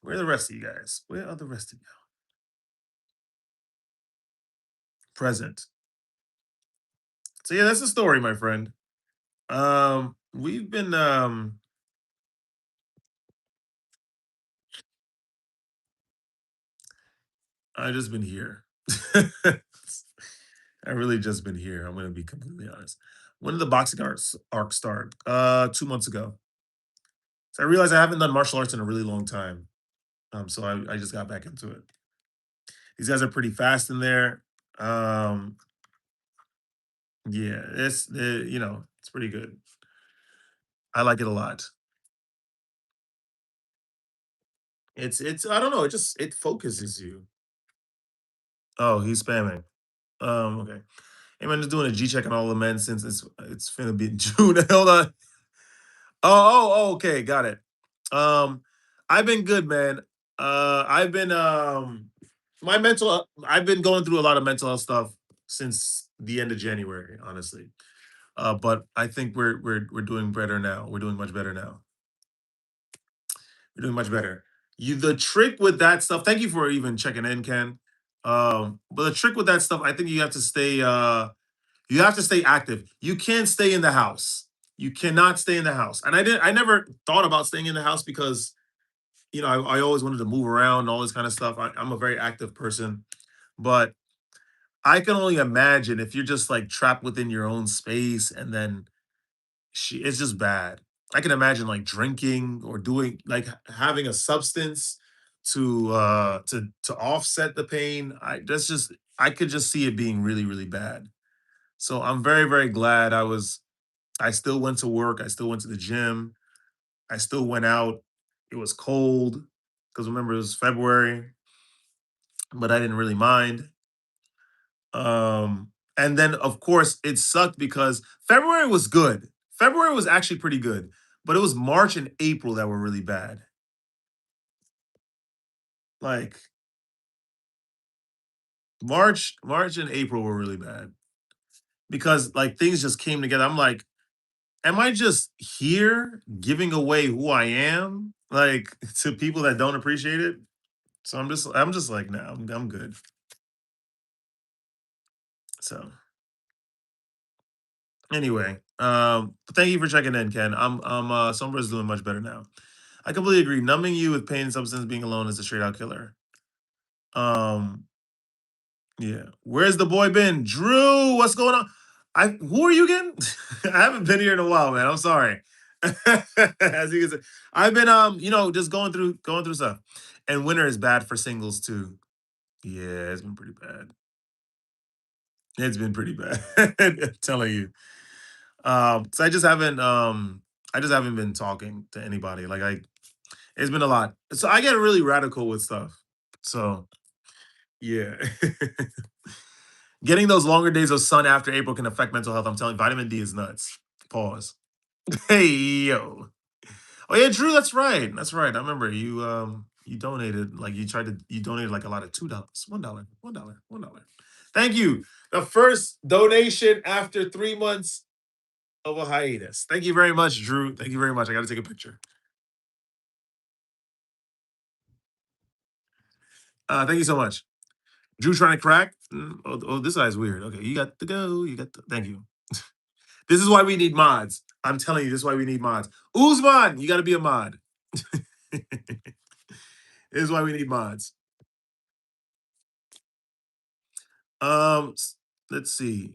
Where are the rest of you guys? Where are the rest of you? Present. So yeah, that's the story, my friend. We've been I just been here. I really just been here. I'm gonna be completely honest. When did the boxing arc start? 2 months ago. So I realized I haven't done martial arts in a really long time. So I just got back into it. These guys are pretty fast in there. Um, yeah, it's pretty good. I like it a lot. It's I don't know, it focuses you. Oh, he's spamming. Okay. Hey man, just doing a G check on all the men since it's finna be in June. Hold on. Okay, got it. Um, I've been good, man. I've been my mental I've been going through a lot of mental health stuff since the end of January, honestly. But I think we're doing better now. We're doing much better now. We're doing much better. The trick with that stuff, thank you for even checking in, Ken. But the trick with that stuff, I think you have to stay active. You can't stay in the house. You cannot stay in the house. And I never thought about staying in the house because I always wanted to move around and all this kind of stuff. I'm a very active person, but I can only imagine if you're just like trapped within your own space and then it's just bad. I can imagine like drinking or doing like having a substance to offset the pain. I could just see it being really, really bad. So I'm very, very glad I still went to work. I still went to the gym. I still went out. It was cold because remember it was February, but I didn't really mind. And then of course it sucked because February was good. February was actually pretty good, but it was March and April that were really bad. Like March and April were really bad because like things just came together. I'm like, am I just here giving away who I am like to people that don't appreciate it? So I'm just like, no, I'm good. So anyway, but thank you for checking in, Ken. Sombra's doing much better now. I completely agree. Numbing you with pain and substance being alone is a straight out killer. Um, yeah. Where's the boy been? Drew, what's going on? Who are you again? I haven't been here in a while, man. I'm sorry. As you can see, I've been just going through stuff. And winter is bad for singles too. Yeah, it's been pretty bad. It's been pretty bad. I'm telling you. So I just haven't been talking to anybody. It's been a lot. So I get really radical with stuff. So yeah. Getting those longer days of sun after April can affect mental health. I'm telling you, vitamin D is nuts. Pause. Hey yo. Oh yeah, Drew, that's right. That's right. I remember you donated, like you donated like a lot of $2, $1, $1, $1. Thank you. The first donation after 3 months of a hiatus. Thank you very much, Drew. Thank you very much. I gotta take a picture. Thank you so much. Drew trying to crack. Oh, this guy's weird. Okay, you got to go. Thank you. This is why we need mods. I'm telling you, this is why we need mods. Uzman, you got to be a mod. This is why we need mods. Let's see.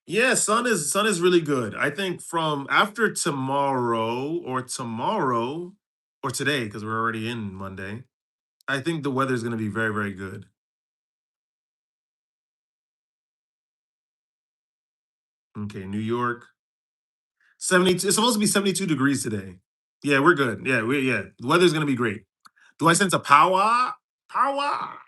Yeah, sun is really good. I think from after tomorrow or today, because we're already in Monday. I think the weather is going to be very, very good. Okay, New York, 72. It's supposed to be 72 degrees today. Yeah, we're good. Yeah. The weather's going to be great. Do I sense a power? Power.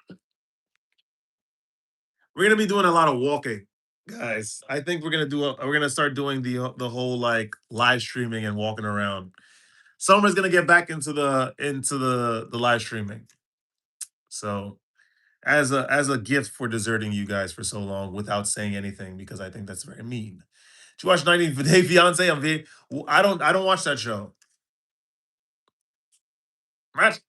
We're going to be doing a lot of walking, guys. I think we're going to start doing the whole like live streaming and walking around. Summer's going to get back into the live streaming. So, as a gift for deserting you guys for so long without saying anything because I think that's very mean. Did you watch 90 Day Fiance? I don't watch that show. Right?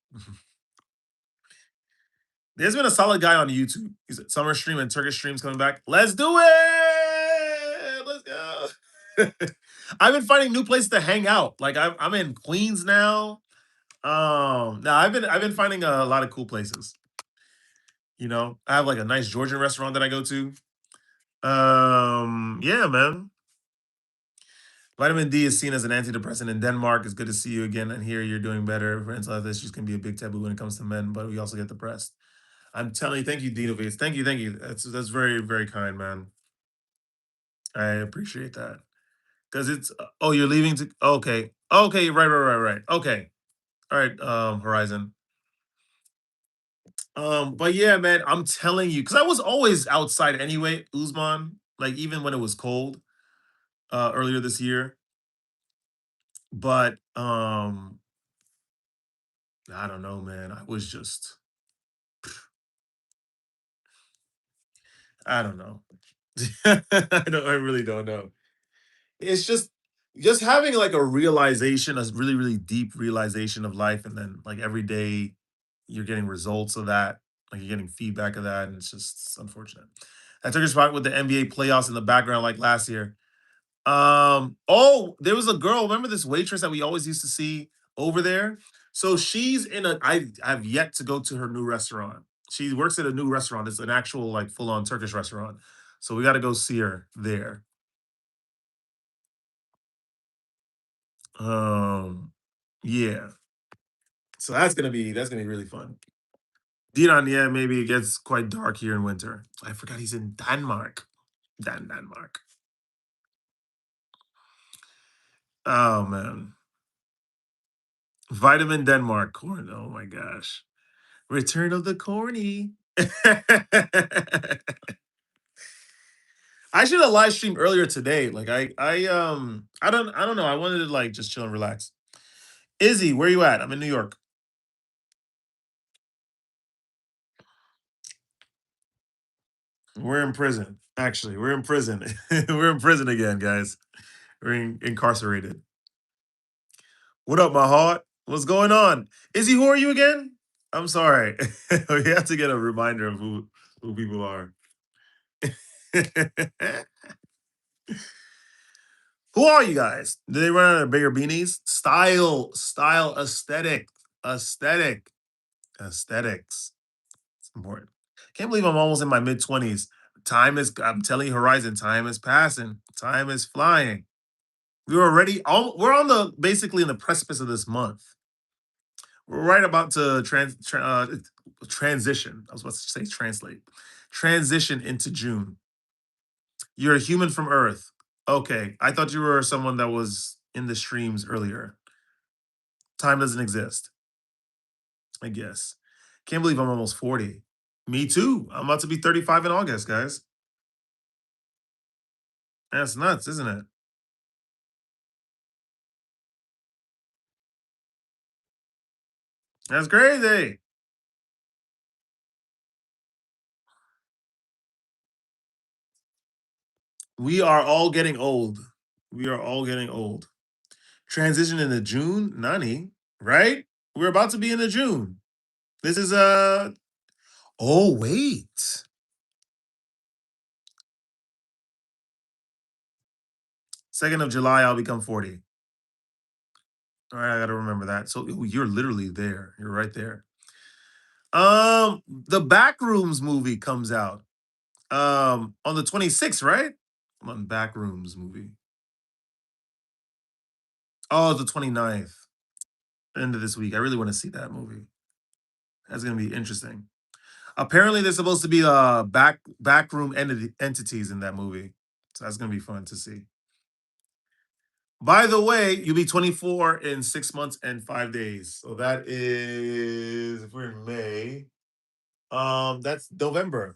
There's been a solid guy on YouTube. He's a summer stream and Turkish streams coming back. Let's do it. Let's go. I've been finding new places to hang out. Like I'm in Queens now. Now I've been finding a lot of cool places. I have like a nice Georgian restaurant that I go to. Yeah, man. Vitamin D is seen as an antidepressant in Denmark. It's good to see you again and hear you're doing better. Mental health issues can be a big taboo when it comes to men, but we also get depressed. I'm telling you, thank you, Dino Face. Thank you, thank you. That's very, very kind, man. I appreciate that. Because oh, you're leaving to okay. Okay, right. Okay. All right, Horizon. But yeah, man, I'm telling you, because I was always outside anyway, Uzman, like even when it was cold, earlier this year. But I don't know, man. I was just I don't know. I really don't know. It's just having like a realization, a really, really deep realization of life, and then like every day you're getting results of that, like you're getting feedback of that, and it's unfortunate. I took a spot with the NBA playoffs in the background like last year. Oh, there was a girl. Remember this waitress that we always used to see over there? So she's in a. I've yet to go to her new restaurant. She works at a new restaurant. It's an actual like full on Turkish restaurant. So we got to go see her there. Um, yeah. So that's gonna be really fun. Dinan, yeah, maybe it gets quite dark here in winter. I forgot he's in Denmark. Denmark. Oh man. Vitamin Denmark corn. Oh my gosh. Return of the corny. I should have live streamed earlier today. Like I don't know. I wanted to like just chill and relax. Izzy, where you at? I'm in New York. We're in prison. Actually, we're in prison. We're in prison again, guys. We're incarcerated. What up, my heart? What's going on? Izzy, who are you again? I'm sorry. We have to get a reminder of who people are. Who are you guys? Do they run out of bigger beanies? Style, aesthetic, aesthetics. It's important. Can't believe I'm almost in my mid 20s. I'm telling you, Horizon, time is passing. Time is flying. We're on the basically in the precipice of this month. We're right about to transition. I was about to say translate. Transition into June. You're a human from Earth. Okay. I thought you were someone that was in the streams earlier. Time doesn't exist, I guess. Can't believe I'm almost 40. Me too. I'm about to be 35 in August, guys. That's nuts, isn't it? That's crazy. We are all getting old. We are all getting old. Transition into June, Nani, right? We're about to be in the June. This is oh wait. 2nd of July, I'll become 40. All right, I gotta remember that. So ooh, you're literally there. You're right there. The Backrooms movie comes out on the 26th, right? On Backrooms movie. Oh, the 29th, end of this week. I really want to see that movie. That's gonna be interesting. Apparently, there's supposed to be backroom entities in that movie, so that's gonna be fun to see. By the way, you'll be 24 in 6 months and 5 days. So that is if we're in May. That's November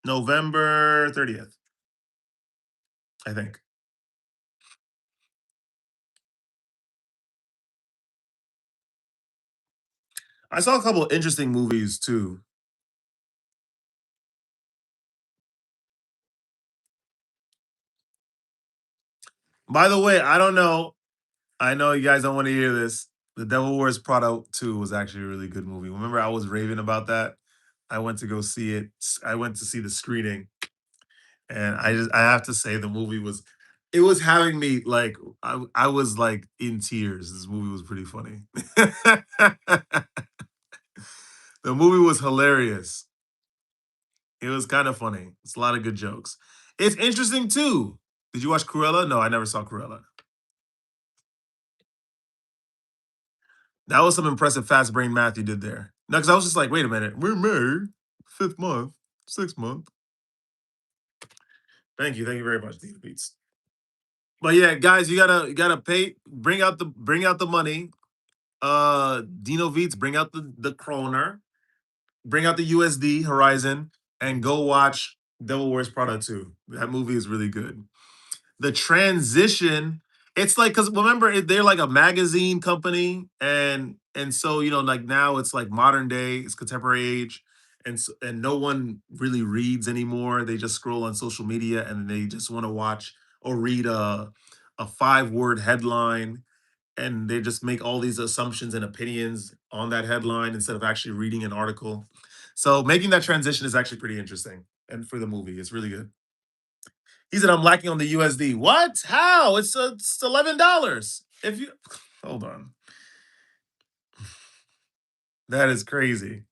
30th, I think. I saw a couple interesting movies too. By the way, I don't know. I know you guys don't want to hear this. The Devil Wears Prada 2 was actually a really good movie. Remember, I was raving about that. I went to go see it. I went to see the screening, and I have to say the movie was it was having me like I was like in tears. This movie was pretty funny. The movie was hilarious. It was kind of funny. It's a lot of good jokes. It's interesting too. Did you watch Cruella? No, I never saw Cruella. That was some impressive fast brain math you did there. No, because I was just like, wait a minute, we're married, fifth month, 6 month. Thank you very much, Dina Beats. But yeah, guys, you gotta pay, bring out the money. Dino Beats, bring out the kroner, bring out the USD Horizon, and go watch Devil Wears Prada 2. That movie is really good. The transition, it's like because remember they're like a magazine company, and so like now it's like modern day, it's contemporary age, and no one really reads anymore. They just scroll on social media and they just want to watch or read a 5 word headline, and they just make all these assumptions and opinions on that headline instead of actually reading an article. So making that transition is actually pretty interesting, and for the movie it's really good. He said, I'm lacking on the USD. What? How? It's $11. If you hold on. That is crazy.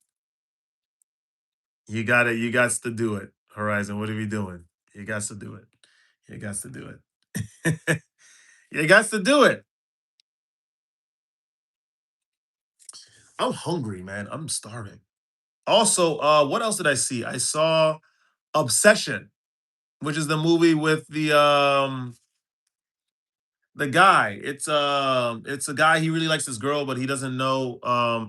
You got to do it. Horizon, what are we doing? You got to do it. You got to do it. You got to do it. I'm hungry, man. I'm starving. Also, what else did I see? I saw Obsession, which is the movie with the guy. It's a guy, he really likes this girl, but he doesn't know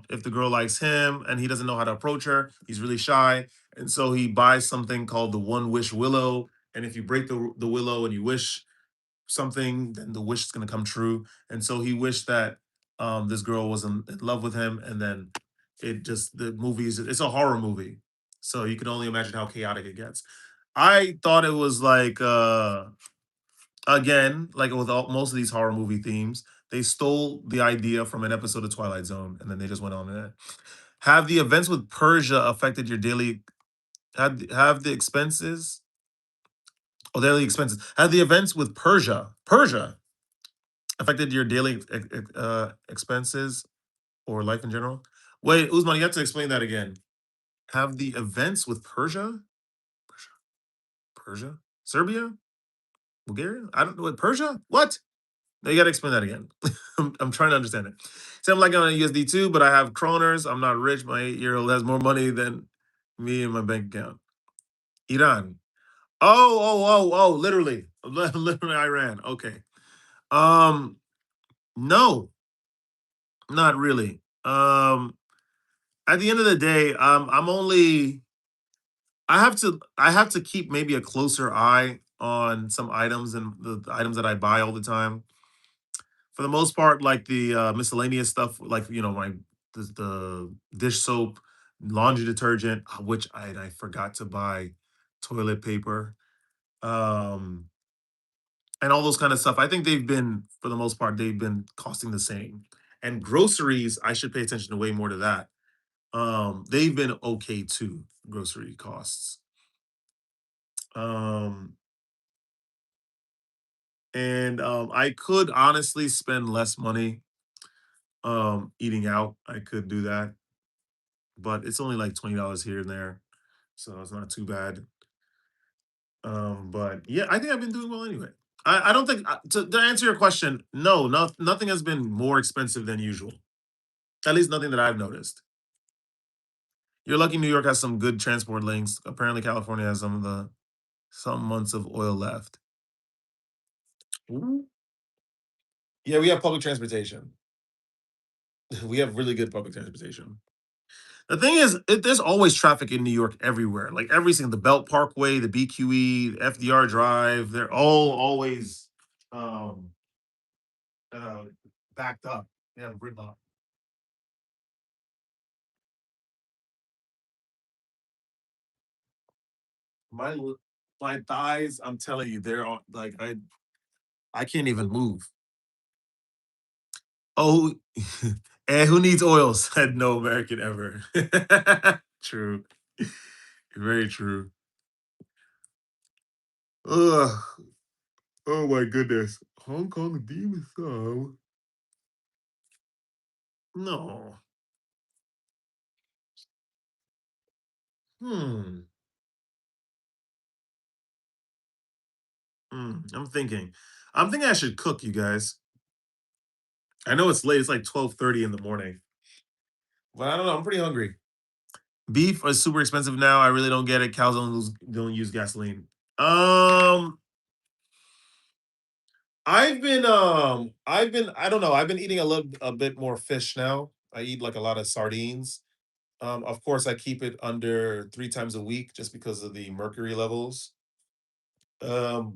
if the girl likes him, and he doesn't know how to approach her. He's really shy. And so he buys something called the One Wish Willow. And if you break the willow and you wish something, then the wish is gonna come true. And so he wished that this girl was in love with him, and then the movie is it's a horror movie. So you can only imagine how chaotic it gets. I thought it was like again, like with most of these horror movie themes, they stole the idea from an episode of Twilight Zone, and then they just went on that. Have the events with Persia affected your daily? Have the expenses? Oh, daily expenses. Have the events with Persia affected your daily expenses or life in general? Wait, Uzman, you have to explain that again. Have the events with Persia, Serbia, Bulgaria? I don't know what Persia. What? No, you gotta explain that again. I'm trying to understand it. So I'm like on a USD too, but I have kroners. I'm not rich. My 8-year-old has more money than me in my bank account. Iran. Oh. Literally, literally Iran. Okay. Um, no, not really. At the end of the day, I'm only. I have to keep maybe a closer eye on some items and the items that I buy all the time. For the most part, like the miscellaneous stuff, like my the dish soap, laundry detergent, which I forgot to buy toilet paper, um, and all those kind of stuff. I think they've been, for the most part, they've been costing the same. And groceries, I should pay attention to way more to that. They've been okay too. Grocery costs. Um, and I could honestly spend less money eating out. I could do that. but it's only like $20 here and there, so it's not too bad. But yeah, I think I've been doing well anyway. I don't think to answer your question, no, nothing has been more expensive than usual. At least nothing that I've noticed. You're lucky New York has some good transport links. Apparently, California has some months of oil left. Ooh. Yeah, we have public transportation. We have really good public transportation. The thing is, there's always traffic in New York everywhere. Like every single the Belt Parkway, the BQE, FDR Drive, they're all always um uh backed up. Yeah, gridlock. My my thighs, I'm telling you, they're all like I can't even move. Oh, and who needs oil? Said no American ever. True. Very true. Ugh. Oh my goodness. Hong Kong demon song. No. Hmm. I'm thinking. I'm thinking I should cook, you guys. I know it's late. It's like 12:30 in the morning. But I don't know. I'm pretty hungry. Beef is super expensive now. I really don't get it. Cows don't use gasoline. Um, I don't know. I've been eating a bit more fish now. I eat like a lot of sardines. Of course, I keep it under 3 times a week just because of the mercury levels. Um,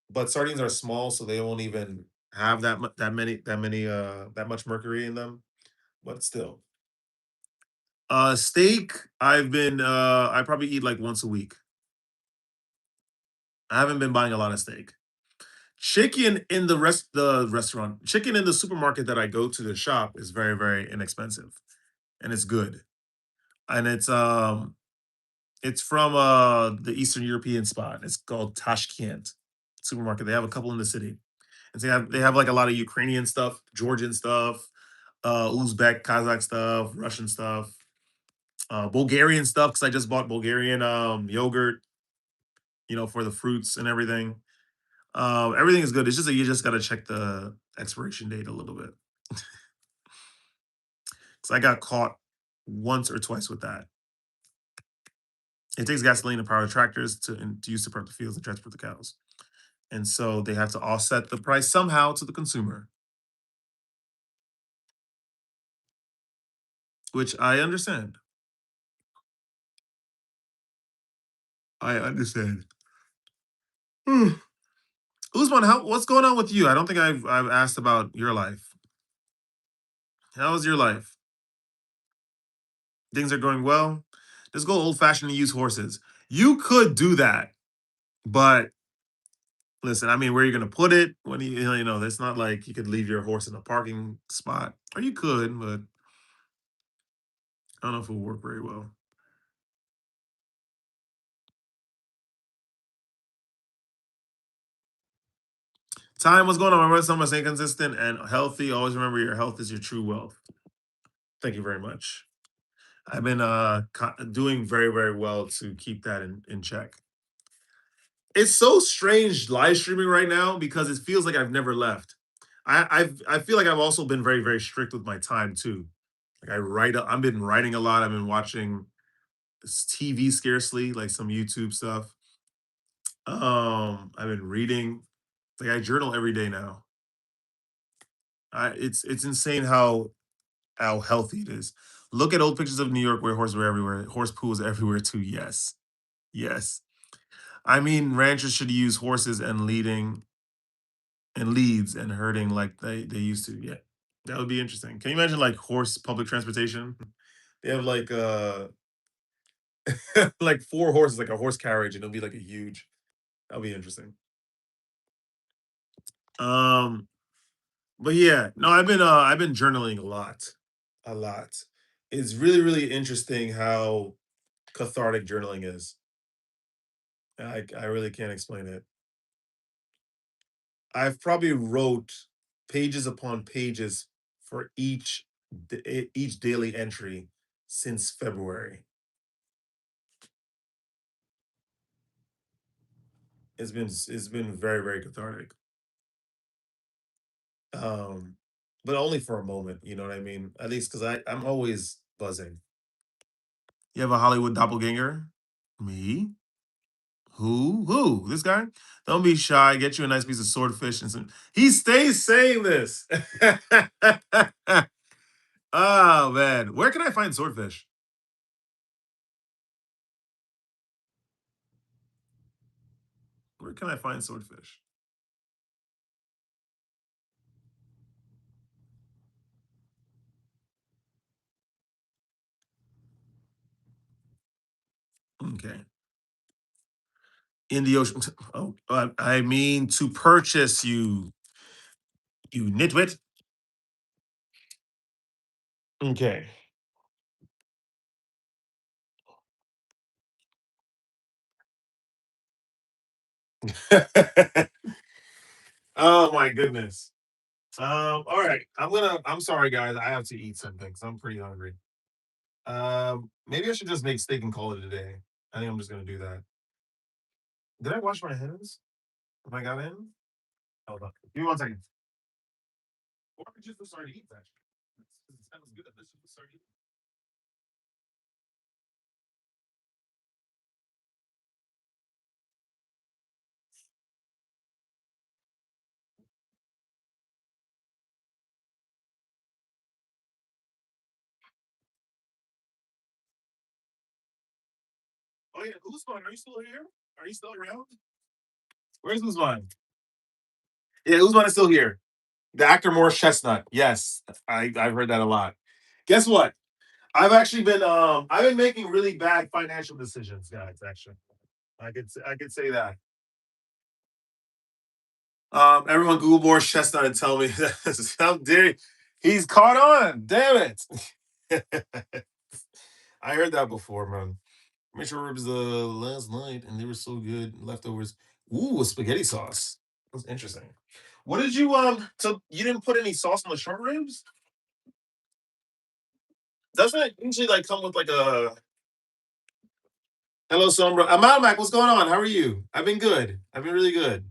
but sardines are small, so they won't even have that much mercury in them. But still, steak. I probably eat like once a week. I haven't been buying a lot of steak. Chicken in the restaurant, chicken in the supermarket that I go to the shop is very inexpensive, and it's good. And it's from the Eastern European spot. It's called Tashkent supermarket. They have a couple in the city. And they have like a lot of Ukrainian stuff, Georgian stuff, Uzbek, Kazakh stuff, Russian stuff, Bulgarian stuff because I just bought Bulgarian yogurt, for the fruits and everything. Everything is good. It's just that you just gotta check the expiration date a little bit. Because I got caught once or twice with that. It takes gasoline to power the tractors to use to prep the fields and transport the cows. And so they have to offset the price somehow to the consumer, which I understand. I understand. Hmm. Usman, what's going on with you? I don't think I've asked about your life. How's your life? Things are going well. Just go old fashioned and use horses. You could do that, but listen, I mean, where are you going to put it? When it's not like you could leave your horse in a parking spot, or you could, but I don't know if it will work very well. Time, what's going on, my brother? Someone stay consistent and healthy. Always remember your health is your true wealth. Thank you very much. I've been doing very well to keep that in check. It's so strange live streaming right now because it feels like I've never left. I feel like I've also been very strict with my time too. Like I've been writing a lot. I've been watching TV scarcely, like some YouTube stuff. I've been reading. Like I journal every day now. It's insane how healthy it is. Look at old pictures of New York where horses were everywhere. Horse pools everywhere too. Yes. Yes. I mean, ranchers should use horses and leads and herding like they used to. Yeah. That would be interesting. Can you imagine like horse public transportation? They have like like 4 horses, like a horse carriage, and it'll be like a huge. That'll be interesting. Um, but yeah, no, I've been journaling a lot. A lot. It's really interesting how cathartic journaling is. I really can't explain it. I've probably wrote pages upon pages for each daily entry. since February. It's been very, very cathartic. Um, but only for a moment, you know what I mean? At least because I'm always buzzing. You have a Hollywood doppelganger? Me? Who? Who? This guy? Don't be shy. Get you a nice piece of swordfish and some. He stays saying this. Oh man, where can I find swordfish? Where can I find swordfish? Okay, in the ocean. Oh, I mean to purchase you, you nitwit. Okay. Oh my goodness. All right. I'm sorry, guys. I have to eat something because I'm pretty hungry. Maybe I should just make steak and call it a day. I think I'm just gonna do that. Did I wash my hands? If I got in? Hold on. Give me 1 second. Or I could just the sardines, actually. It sounds good. Let's just the sardines. Oh yeah, Usman, are you still here? Are you still around? Where's Usman? Yeah, Usman is still here. The actor Morris Chestnut. Yes, I've heard that a lot. Guess what? I've been making really bad financial decisions, guys. Actually, I could say that. Everyone Google Morris Chestnut and tell me how dare he's caught on. Damn it! I heard that before, man. Made sure ribs last night, and they were so good. Leftovers. Ooh, with spaghetti sauce. That's interesting. What did you So you didn't put any sauce on the short ribs? Doesn't it usually like come with like a hello Sombra? Mac, what's going on? How are you? I've been good. I've been really good.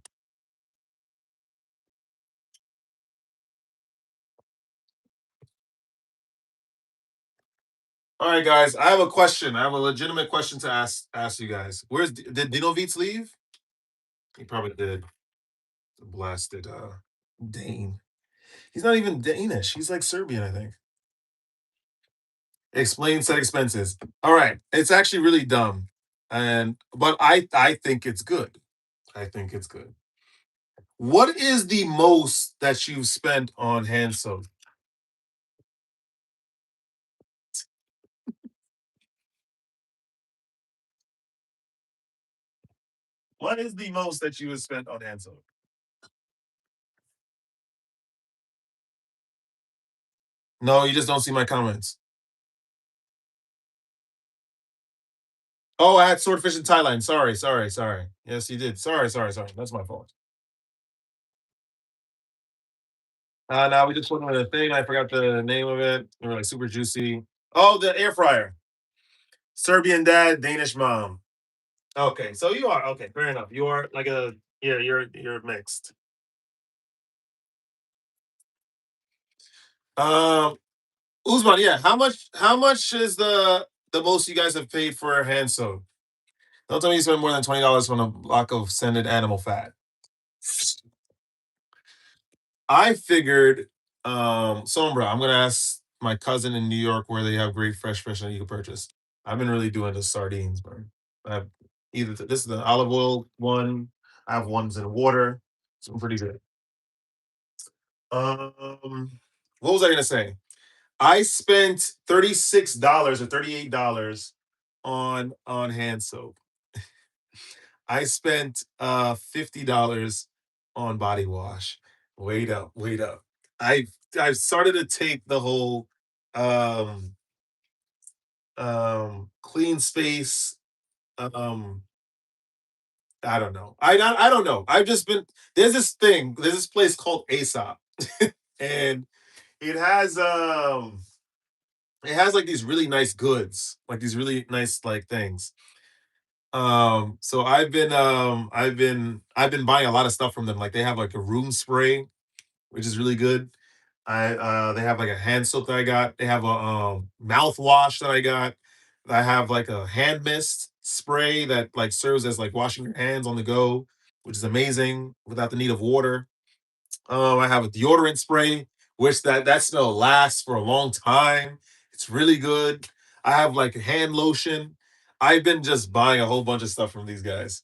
All right, guys. I have a question. I have a legitimate question to ask you guys. Did Dinovitz leave? He probably did. Blasted Dane. He's not even Danish. He's like Serbian, I think. Explain said expenses. All right. It's actually really dumb. But I think it's good. I think it's good. What is the most that you've spent on hand soap? What is the most that you have spent on hand soap? No, you just don't see my comments. Oh, I had swordfish in Thailand. Sorry, sorry, sorry. Yes, you did. Sorry, sorry, sorry. That's my fault. Now we just put them in a thing. I forgot the name of it. They were like super juicy. Oh, the air fryer. Serbian dad, Danish mom. Okay, so you are okay. Fair enough. You are like a yeah. You're mixed. Um, Uzman, yeah. How much is the most you guys have paid for hand soap? Don't tell me you spend more than $20 on a block of scented animal fat. I figured, Sombra, I'm gonna ask my cousin in New York where they have great fresh fish that you can purchase. I've been really doing the sardines, man. I have this is the olive oil one. I have ones in water. So I'm pretty good. What was I gonna say? I spent $36 or $38 on hand soap. I spent $50 on body wash. Wait up, wait up. I've started to take the whole um clean space. um I don't know. I don't know. I've just been there's this place called Aesop, and it has It has like these really nice goods, like these really nice like things. So I've been buying a lot of stuff from them. Like they have like a room spray, which is really good. They have like a hand soap that I got. They have a mouthwash that I got. I have like a hand mist spray that like serves as like washing your hands on the go, which is amazing without the need of water. I have a deodorant spray, which that smell lasts for a long time. It's really good. I have like a hand lotion. I've been just buying a whole bunch of stuff from these guys.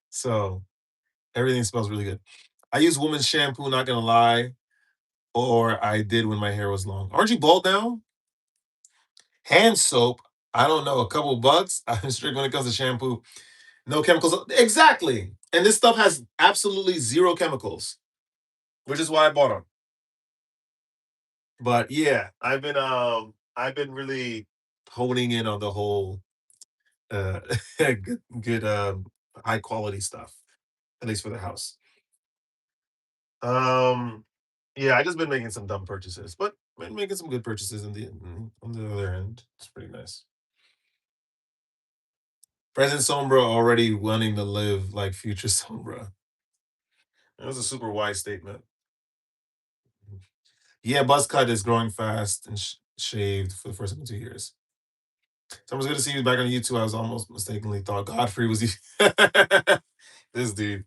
So everything smells really good. I use women's shampoo, not gonna lie, or I did when my hair was long. Aren't you bald now? Hand soap, I don't know, a couple bucks. I'm strict when it comes to shampoo. No chemicals. Exactly. And this stuff has absolutely zero chemicals, which is why I bought them. But yeah, I've been really honing in on the whole good high quality stuff, at least for the house. Um yeah, I just been making some dumb purchases, but been making some good purchases on the other end. It's pretty nice. Present Sombra already wanting to live like future Sombra. That was a super wise statement. Yeah, Buzzcut is growing fast and shaved for the first time in 2 years. Someone's good to see you back on YouTube. I was almost mistakenly thought Godfrey was this dude.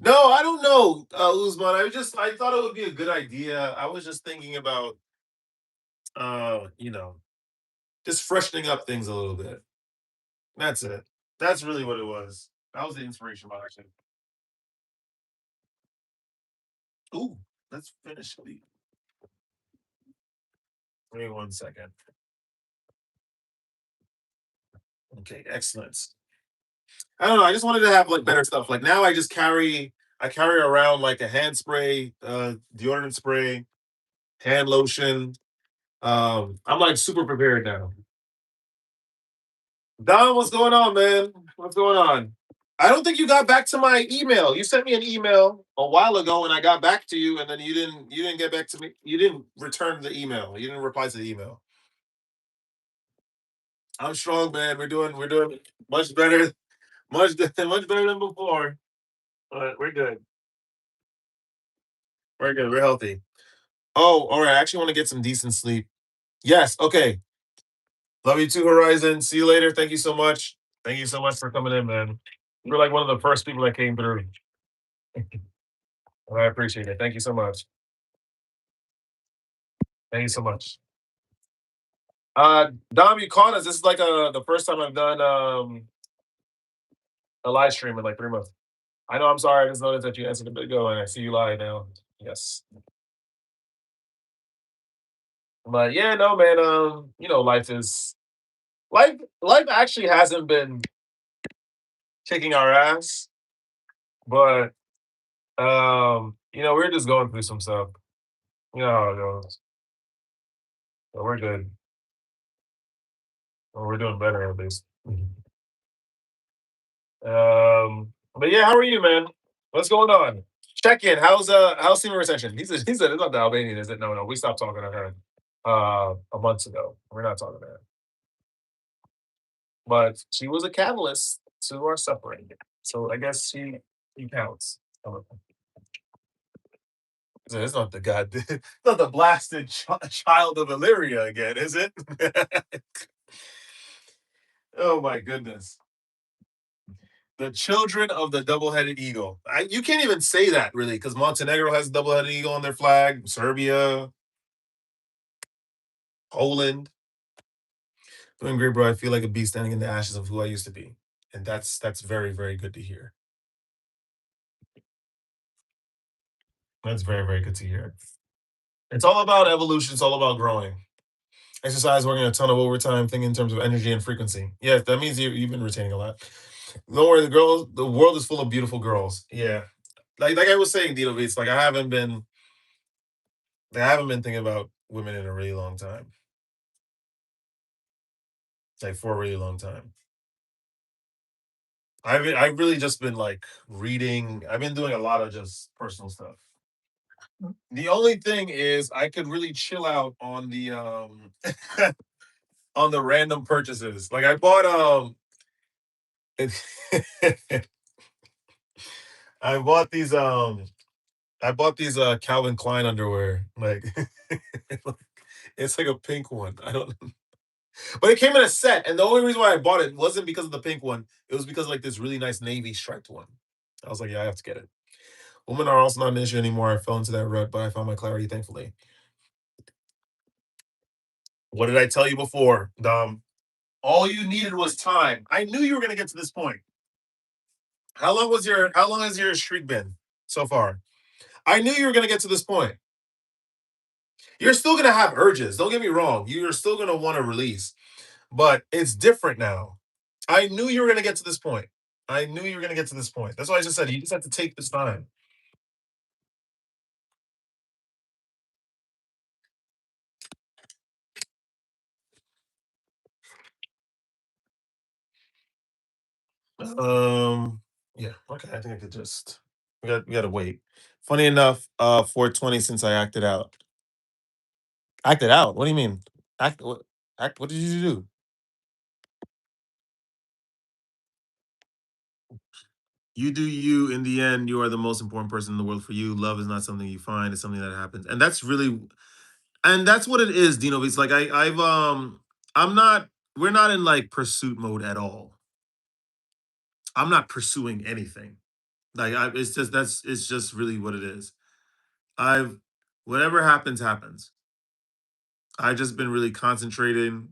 No, I don't know, Uzman. I thought it would be a good idea. I was just thinking about you know, just freshening up things a little bit. That's it. That's really what it was. That was the inspiration behind it. Ooh, let's finish. Give me 1 second. Okay, excellent. I don't know. I just wanted to have like better stuff. Like now, I carry around like a hand spray, deodorant spray, hand lotion. I'm like super prepared now. Don, what's going on, man? What's going on? I don't think you got back to my email. You sent me an email a while ago, and I got back to you, and then you didn't get back to me. You didn't return the email. You didn't reply to the email. I'm strong, man. We're doing much better, much better than before. But we're good. We're good. We're healthy. Oh, all right. I actually want to get some decent sleep. Yes. Okay. Love you too, Horizon. See you later. Thank you so much. Thank you so much for coming in, man. You're like one of the first people that came through. And I appreciate it. Thank you so much. Thank you so much. Dom, you caught us. This is like the first time I've done a live stream in like 3 months. I know. I'm sorry. I just noticed that you answered a bit ago, and I see you live now. Yes, but yeah, no, man. Life actually hasn't been kicking our ass, but we're just going through some stuff. You know how it goes. But we're good. Or we're doing better at least. But yeah, how are you, man? What's going on? Check in. How's senior retention? He said it's not the Albanian, is it? No, no, we stopped talking to her a month ago. We're not talking to her. But she was a catalyst to our suffering. So I guess she counts. So it's not the god, it's not the blasted child of Illyria again, is it? Oh my goodness. The children of the double-headed eagle. You can't even say that really, because Montenegro has a double-headed eagle on their flag. Serbia, Poland. Doing great, bro. I feel like a beast standing in the ashes of who I used to be, and that's very very good to hear. That's very very good to hear. It's all about evolution. It's all about growing. Exercise, working a ton of overtime, thinking in terms of energy and frequency. Yeah, that means you've been retaining a lot. Don't worry, the world is full of beautiful girls. Yeah, like I was saying, Dito Beats. Like I haven't been thinking about women in a really long time, like for a really long time. I've really just been like reading. I've been doing a lot of just personal stuff. The only thing is I could really chill out on the on the random purchases. Like I bought these Calvin Klein underwear. Like it's like a pink one. I don't but it came in a set, and the only reason why I bought it wasn't because of the pink one. It was because like this really nice navy striped one. I was like, yeah, I have to get it. Women are also not an issue anymore. I fell into that rut, but I found my clarity, thankfully. What did I tell you before, Dom? All you needed was time. I knew you were gonna get to this point. How long has your streak been so far? I knew you were gonna get to this point. You're still gonna have urges. Don't get me wrong. You're still gonna want to release, but it's different now. I knew you were gonna get to this point. I knew you were gonna get to this point. That's why I just said you just have to take this time. Um, yeah, okay. I think I could just we gotta wait. Funny enough, 420 since I acted out. Acted out? What do you mean? What did you do? You do you. In the end, you are the most important person in the world for you. Love is not something you find, it's something that happens. And that's really and that's what it is, Dino. It's like I'm not we're not in like pursuit mode at all. I'm not pursuing anything. Like it's just it's just really what it is. I've whatever happens, happens. I've just been really concentrating,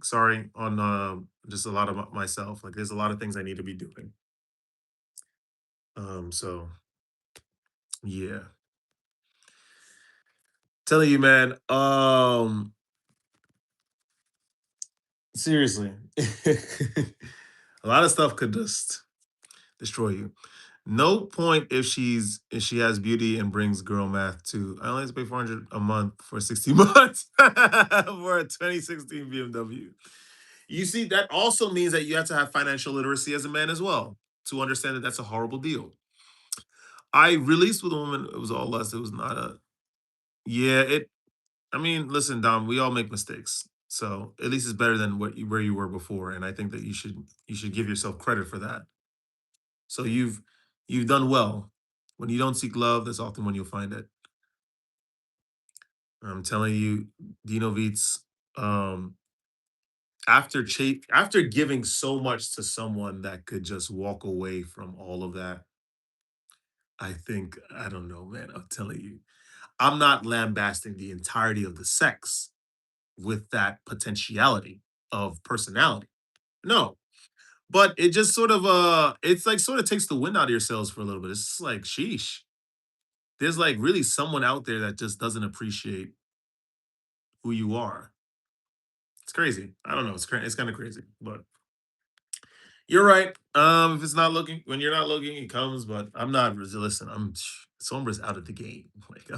sorry, on just a lot of myself. Like there's a lot of things I need to be doing. So yeah. Telling you, man. Seriously. A lot of stuff could just destroy you. No point if she has beauty and brings girl math too. I only have to pay 400 a month for 60 months for a 2016 BMW. You see, that also means that you have to have financial literacy as a man as well to understand that that's a horrible deal. I released with a woman. It was all lust. It was not a. Yeah, it. I mean, listen, Dom. We all make mistakes. So at least it's better than where you were before. And I think that you should give yourself credit for that. So you've done well. When you don't seek love, that's often when you'll find it. I'm telling you, Dino Beats. Um, after giving so much to someone that could just walk away from all of that, I think I don't know, man. I'm telling you, I'm not lambasting the entirety of the sex with that potentiality of personality. No, but it just sort of it's like sort of takes the wind out of your sails for a little bit. It's just like sheesh. There's like really someone out there that just doesn't appreciate who you are. It's crazy. I don't know. It's kind of crazy, but you're right. If it's not looking when you're not looking, it comes. But I'm not. Listen, Sombra's out of the game. Like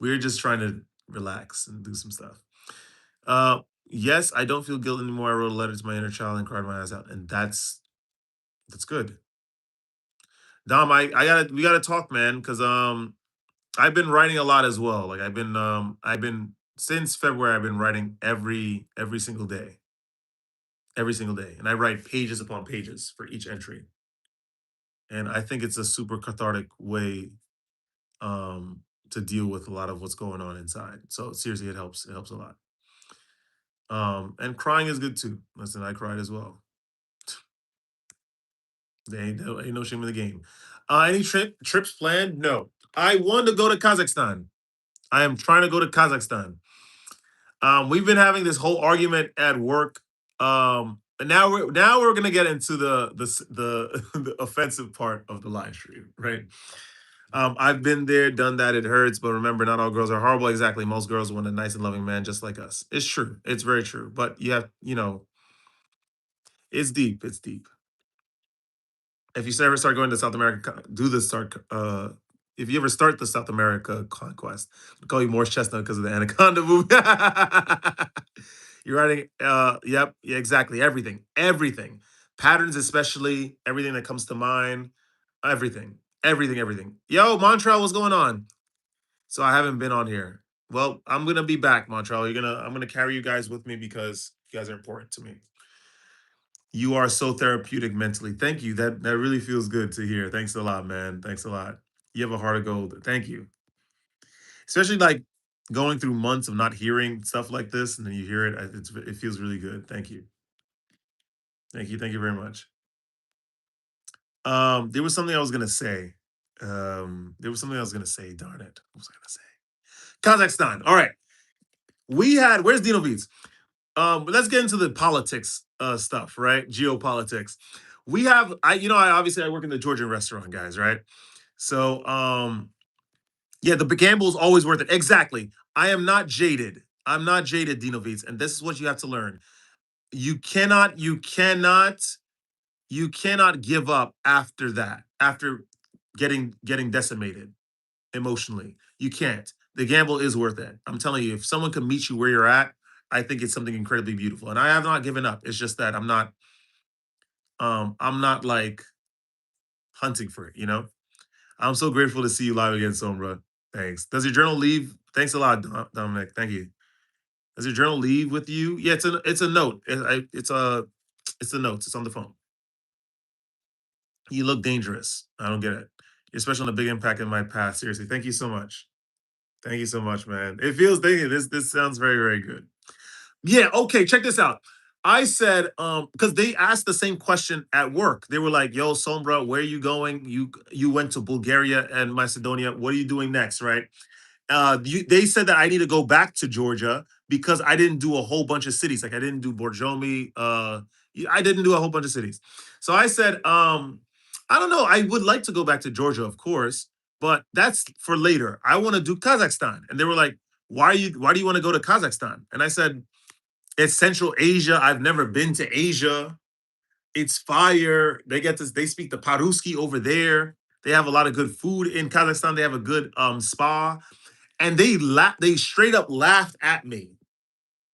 we're just trying to relax and do some stuff. Yes, I don't feel guilt anymore. I wrote a letter to my inner child and cried my eyes out, and that's good. Dom, I gotta we gotta talk, man, because I've been writing a lot as well. Like I've been since February. I've been writing every single day, and I write pages upon pages for each entry. And I think it's a super cathartic way to deal with a lot of what's going on inside. So seriously, it helps. It helps a lot. And crying is good too. Listen, I cried as well. Ain't no shame in the game. Any trips planned? No. I want to go to Kazakhstan. I am trying to go to Kazakhstan. We've been having this whole argument at work. And now we're gonna get into the offensive part of the live stream, right? I've been there, done that. It hurts, but remember, not all girls are horrible. Exactly, most girls want a nice and loving man just like us. It's true. It's very true. But you know, it's deep. It's deep. If you ever start going to South America, do the start. If you ever start the South America conquest, I'll call you Morse Chestnut because of the Anaconda movie. You're writing. Yep. Yeah. Exactly. Everything. Everything. Patterns, especially everything that comes to mind. Everything. Everything. Everything. Yo, Montreal, what's going on? So I haven't been on here. Well, I'm gonna be back, Montreal. I'm gonna carry you guys with me because you guys are important to me. You are so therapeutic mentally. Thank you. That really feels good to hear. Thanks a lot, man. Thanks a lot. You have a heart of gold. Thank you. Especially like going through months of not hearing stuff like this, and then you hear it. It feels really good. Thank you. Thank you. Thank you very much. There was something I was gonna say. There was something I was gonna say. Darn it. What was I gonna say? Kazakhstan. All right. We had where's Dino Beats? But let's get into the politics stuff, right? Geopolitics. We have I obviously I work in the Georgian restaurant, guys, right? So yeah, the gamble is always worth it. Exactly. I am not jaded. I'm not jaded, Dino Beats, and this is what you have to learn. You cannot give up after that, after getting decimated emotionally. You can't. The gamble is worth it. I'm telling you, if someone can meet you where you're at, I think it's something incredibly beautiful. And I have not given up. It's just that I'm not like hunting for it. I'm so grateful to see you live again, Sombra. Thanks. Does your journal leave? Thanks a lot, Dominic. Thank you. Does your journal leave with you? Yeah, it's a note. It's the notes. It's on the phone. You look dangerous. I don't get it. Especially on a big impact in my path. Seriously. Thank you so much. Thank you so much, man. It feels thank you. This sounds very, very good. Yeah, okay, check this out. I said, because they asked the same question at work. They were like, yo, Sombra, where are you going? You went to Bulgaria and Macedonia. What are you doing next? Right? They said that I need to go back to Georgia because I didn't do a whole bunch of cities. Like I didn't do Borjomi. I didn't do a whole bunch of cities. So I said, I don't know. I would like to go back to Georgia, of course, but that's for later. I want to do Kazakhstan. And they were like, why do you want to go to Kazakhstan? And I said, it's Central Asia. I've never been to Asia. It's fire. They speak the Paruski over there. They have a lot of good food in Kazakhstan. They have a good spa, and they straight up laughed at me.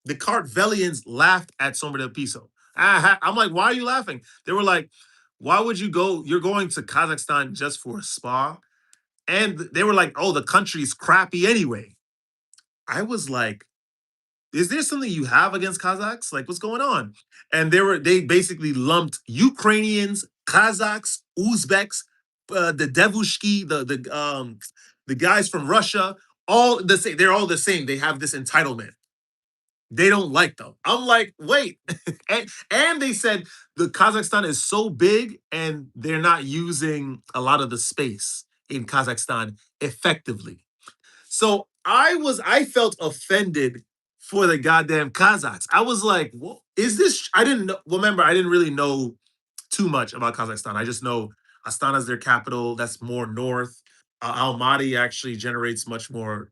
The Kartvelians laughed at Sombra del Piso. I'm like, why are you laughing? They were like, why would you go? You're going to Kazakhstan just for a spa, and they were like, oh, the country's crappy anyway. I was like, is there something you have against Kazakhs? Like, what's going on? And they basically lumped Ukrainians, Kazakhs, Uzbeks, the Devushki, the guys from Russia, all the same. They're all the same. They have this entitlement. They don't like them. I'm like, wait. and they said the Kazakhstan is so big and they're not using a lot of the space in Kazakhstan effectively. So I felt offended for the goddamn Kazakhs. I was like, well, is this? I didn't know. Remember, I didn't really know too much about Kazakhstan. I just know Astana is their capital. That's more north. Almaty actually generates much more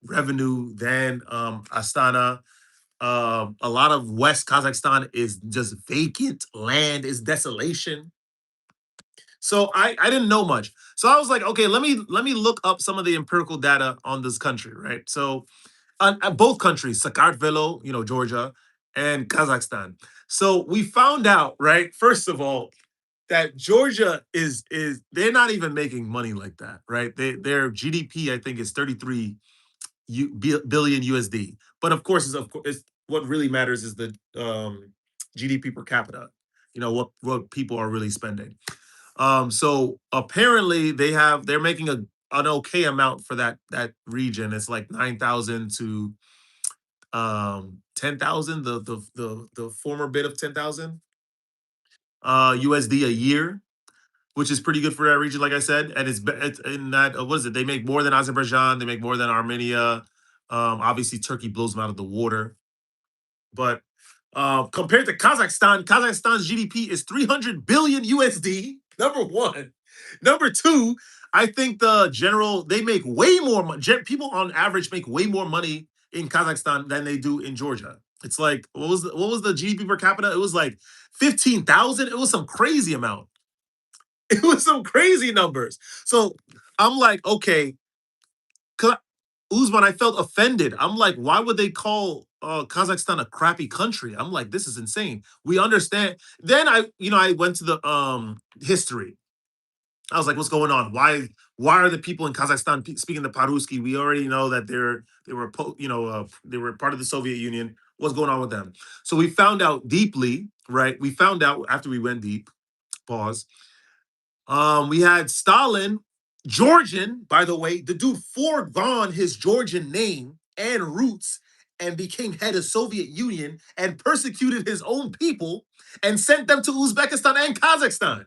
revenue than Astana. A lot of West Kazakhstan is just vacant land, is desolation. So I didn't know much. So I was like, okay, let me look up some of the empirical data on this country, right? So on both countries, Sakartvelo, Georgia, and Kazakhstan. So we found out, right? First of all, that Georgia is they're not even making money like that, right? Their GDP, I think, is 33 billion USD. But of course, what really matters is the GDP per capita. What people are really spending. So apparently they're making an okay amount for that region. It's like 9,000 to 10,000, the former bit of 10,000 USD a year, which is pretty good for that region, like I said. And it's in that what is it? They make more than Azerbaijan, they make more than Armenia. Obviously Turkey blows them out of the water. But compared to Kazakhstan, Kazakhstan's GDP is 300 billion USD. Number one. Number two, I think they make way more money. People on average make way more money in Kazakhstan than they do in Georgia. It's like what was the GDP per capita? It was like 15,000. It was some crazy amount. It was some crazy numbers. So I'm like, okay, Uzman, I felt offended. I'm like, why would they call Kazakhstan a crappy country? I'm like, this is insane. We understand. Then I went to the history. I was like, what's going on? Why are the people in Kazakhstan speaking the Paruski? We already know that they were they were part of the Soviet Union. What's going on with them? So we found out deeply, right? We found out after we went deep. Pause. We had Stalin, Georgian, by the way. The dude foregone his Georgian name and roots and became head of Soviet Union and persecuted his own people and sent them to Uzbekistan and Kazakhstan.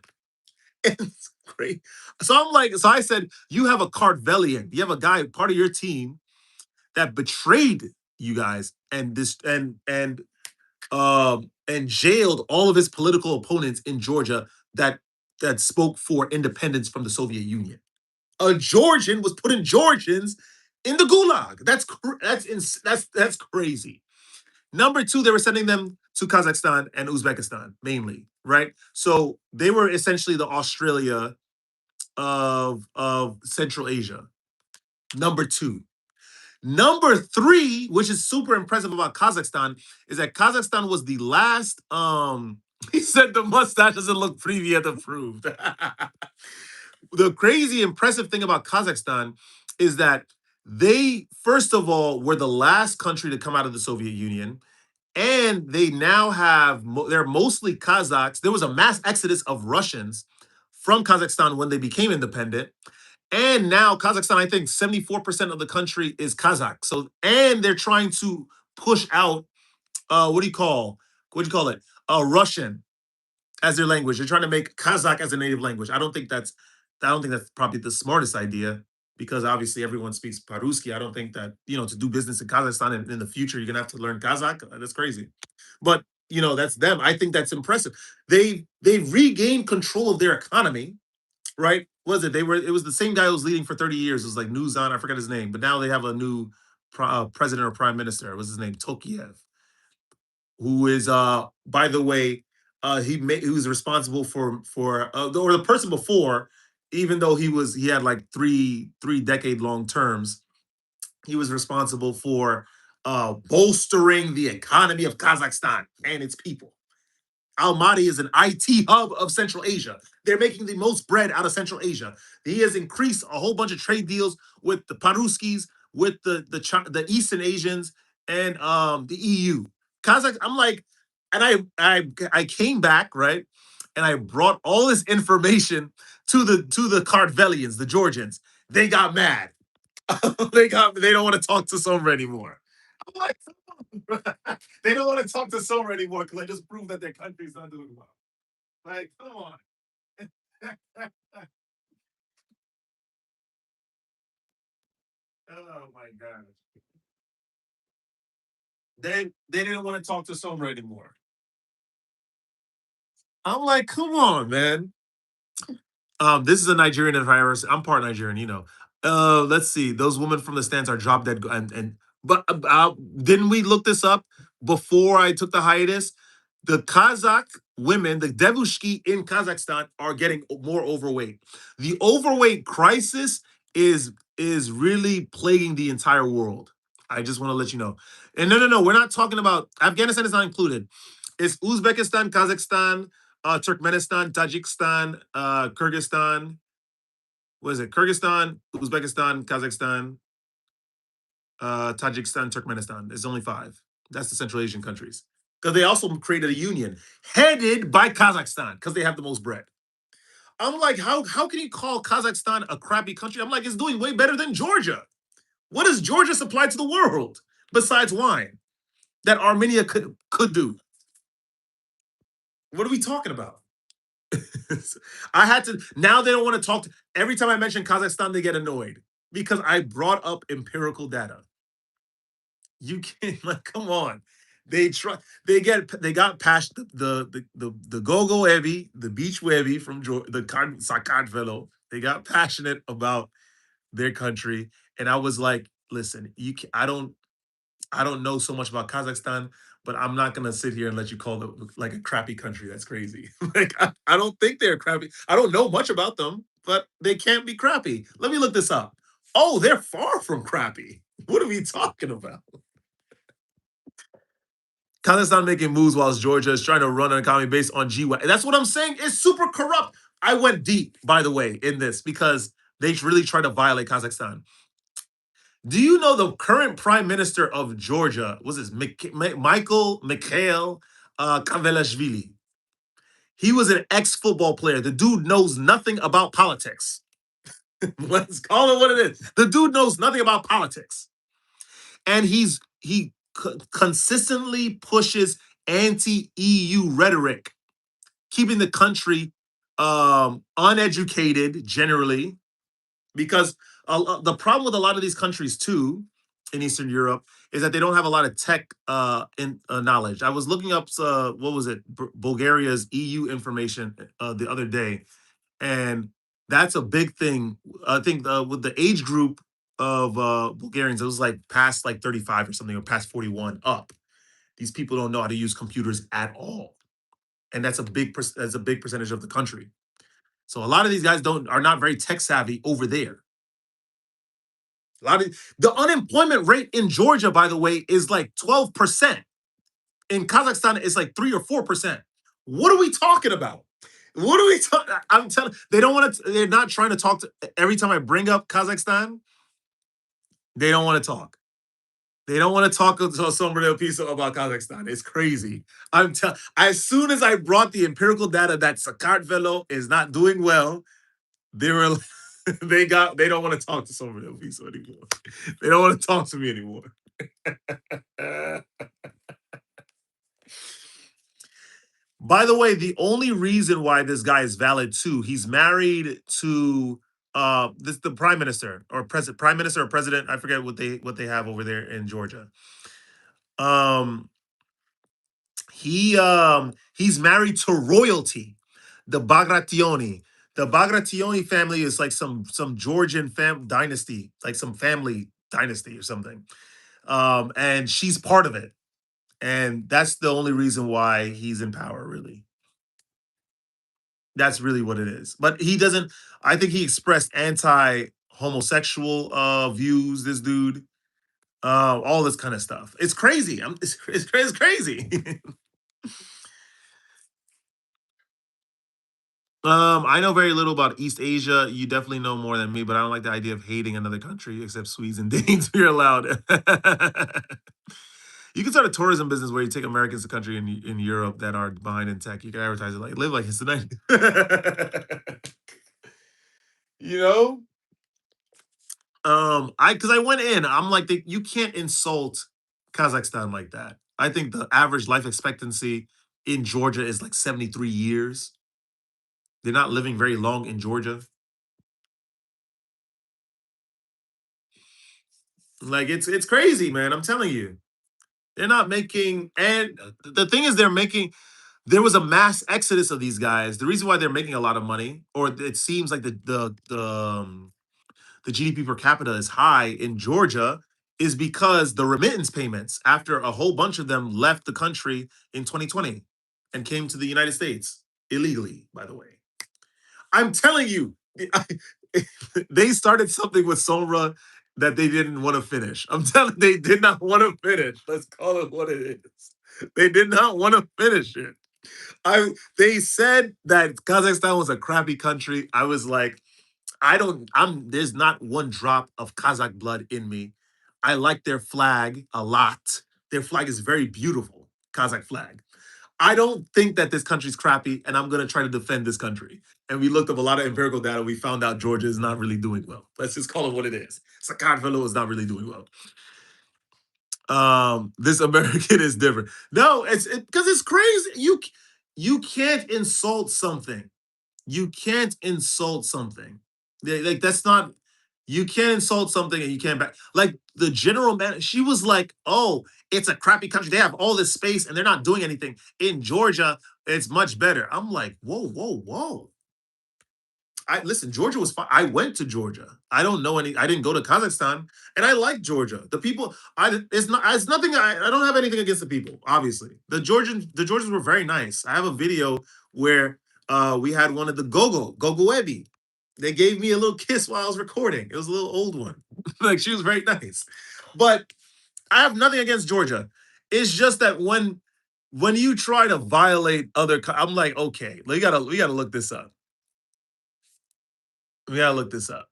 It's great. So I'm like, so I said, you have a Kartvelian. You have a guy, part of your team, that betrayed you guys and jailed all of his political opponents in Georgia that spoke for independence from the Soviet Union. A Georgian was putting Georgians in the gulag. That's crazy. Number two, they were sending them to Kazakhstan and Uzbekistan mainly, right? So they were essentially the Australia of Central Asia. Number two. Number three, which is super impressive about Kazakhstan, is that Kazakhstan was the last. He said the mustache doesn't look previous approved. The crazy impressive thing about Kazakhstan is that they, first of all, were the last country to come out of the Soviet Union, and they now have they're mostly Kazakhs. There was a mass exodus of Russians from Kazakhstan when they became independent. And now Kazakhstan, I think 74% of the country is Kazakh. So, and they're trying to push out what do you call it? Russian as their language. They're trying to make Kazakh as a native language. I don't think that's probably the smartest idea because obviously everyone speaks Paruski. I don't think that, to do business in Kazakhstan in the future, you're gonna have to learn Kazakh. That's crazy. But that's them. I think that's impressive. They've regained control of their economy, right? Was it? It was the same guy who was leading for 30 years. It was like Nuzan, I forgot his name, but now they have a new president or prime minister. What's his name? Tokiev, who is by the way, he was responsible for or the person before, even though he had like three decade long terms, he was responsible for bolstering the economy of Kazakhstan and its people. Almaty is an IT hub of Central Asia. They're making the most bread out of Central Asia. He has increased a whole bunch of trade deals with the Paruskis, with the Eastern Asians, and the EU. Kazakh, I'm like, and I came back, right, and I brought all this information to the Kartvelians, the Georgians. They got mad. They don't want to talk to Somer anymore. I'm like, they don't want to talk to Somer anymore because I just proved that their country's not doing well. Like, come on. Oh my god. They didn't want to talk to Somer anymore. I'm like, come on, man. This is a Nigerian virus. I'm part Nigerian, let's see. Those women from the stands are drop dead. And but didn't we look this up before I took the hiatus? The Kazakh women, the devushki in Kazakhstan, are getting more overweight. The overweight crisis is really plaguing the entire world. I just want to let you know. And no, we're not talking about Afghanistan is not included. It's Uzbekistan, Kazakhstan, Turkmenistan, Tajikistan, Kyrgyzstan. What is it? Kyrgyzstan, Uzbekistan, Kazakhstan, Tajikistan, Turkmenistan. It's only five. That's the Central Asian countries. Because they also created a union headed by Kazakhstan because they have the most bread. I'm like, how can you call Kazakhstan a crappy country? I'm like, it's doing way better than Georgia. What does Georgia supply to the world besides wine that Armenia could do? What are we talking about? I had to. Now they don't want to talk. Every time I mention Kazakhstan, they get annoyed because I brought up empirical data. You can't like, come on. They try. They got past the go-go heavy, the beach webby from the Sakat fellow. They got passionate about their country, and I was like, listen, I don't know so much about Kazakhstan, but I'm not gonna sit here and let you call it like a crappy country. That's crazy. Like I don't think they're crappy. I don't know much about them, but they can't be crappy. Let me look this up. Oh, they're far from crappy. What are we talking about? Kazakhstan making moves whilst Georgia is trying to run an economy based on GWAT. That's what I'm saying. It's super corrupt. I went deep, by the way, in this because they really try to violate Kazakhstan. Do you know the current prime minister of Georgia was this Michael Mikhail Kavelashvili? He was an ex-football player. The dude knows nothing about politics. Let's call it what it is. The dude knows nothing about politics, and he consistently pushes anti-EU rhetoric, keeping the country uneducated generally. Because the problem with a lot of these countries too in Eastern Europe is that they don't have a lot of tech knowledge. I was looking up what was it, Bulgaria's EU information the other day, and that's a big thing. I think with the age group of Bulgarians, it was like past like 35 or something, or past 41 up. These people don't know how to use computers at all, and that's a big percentage of the country. So a lot of these guys don't are not very tech savvy over there. A lot of the unemployment rate in Georgia, by the way, is like 12%. In Kazakhstan, it's like 3 or 4%. What are we talking about? What are we talking? I'm telling they don't want to, they're not trying to talk to every time I bring up Kazakhstan, they don't want to talk. They don't want to talk to somebody piece about Kazakhstan. It's crazy. I'm telling as soon as I brought the empirical data that Sakartvelo is not doing well, they were they don't want to talk to somebody piece anymore. They don't want to talk to me anymore. By the way, the only reason why this guy is valid too, he's married to this the prime minister or president, prime minister or president. I forget what they have over there in Georgia. Um, he's married to royalty, the Bagrationi. The Bagrationi family is like some Georgian dynasty, like some family dynasty or something. And she's part of it, and that's the only reason why he's in power, really. That's really what it is. But he doesn't. I think he expressed anti-homosexual views. This dude, all this kind of stuff. It's crazy. It's crazy. I know very little about East Asia. You definitely know more than me, but I don't like the idea of hating another country except Swedes and Danes. You're allowed. You can start a tourism business where you take Americans to country in Europe that are behind in tech. You can advertise it like live like it's tonight. you know, I because I went in, I'm like, you can't insult Kazakhstan like that. I think the average life expectancy in Georgia is like 73 years. They're not living very long in Georgia. Like it's crazy, man. I'm telling you. They're not making, and the thing is, they're making. There was a mass exodus of these guys. The reason why they're making a lot of money, or it seems like the GDP per capita is high in Georgia, is because the remittance payments after a whole bunch of them left the country in 2020 and came to the United States illegally. By the way, I'm telling you, they started something with Sonra that they didn't want to finish. I'm telling they did not want to finish. Let's call it what it is. They did not want to finish it. They said that Kazakhstan was a crappy country. I was like, there's not one drop of Kazakh blood in me. I like their flag a lot. Their flag is very beautiful, Kazakh flag. I don't think that this country's crappy, and I'm gonna try to defend this country. And we looked up a lot of empirical data. We found out Georgia is not really doing well. Let's just call it what it is. Sakartvelo is not really doing well. This American is different. No, it's because it's crazy. You can't insult something. You can't insult something. Like that's not. You can't insult something and you can't back. Like the general man, she was like, "Oh, it's a crappy country. They have all this space and they're not doing anything. In Georgia, it's much better." I'm like, "Whoa, whoa, whoa!" I listen. Georgia was fine. I went to Georgia. I don't know any. I didn't go to Kazakhstan, and I like Georgia. The people. It's not. It's nothing. I don't have anything against the people. Obviously, the Georgians were very nice. I have a video where we had one of the Gogoebi. They gave me a little kiss while I was recording. It was a little old one. Like she was very nice, but I have nothing against Georgia. It's just that when you try to violate other, I'm like, okay, we gotta look this up. We gotta look this up.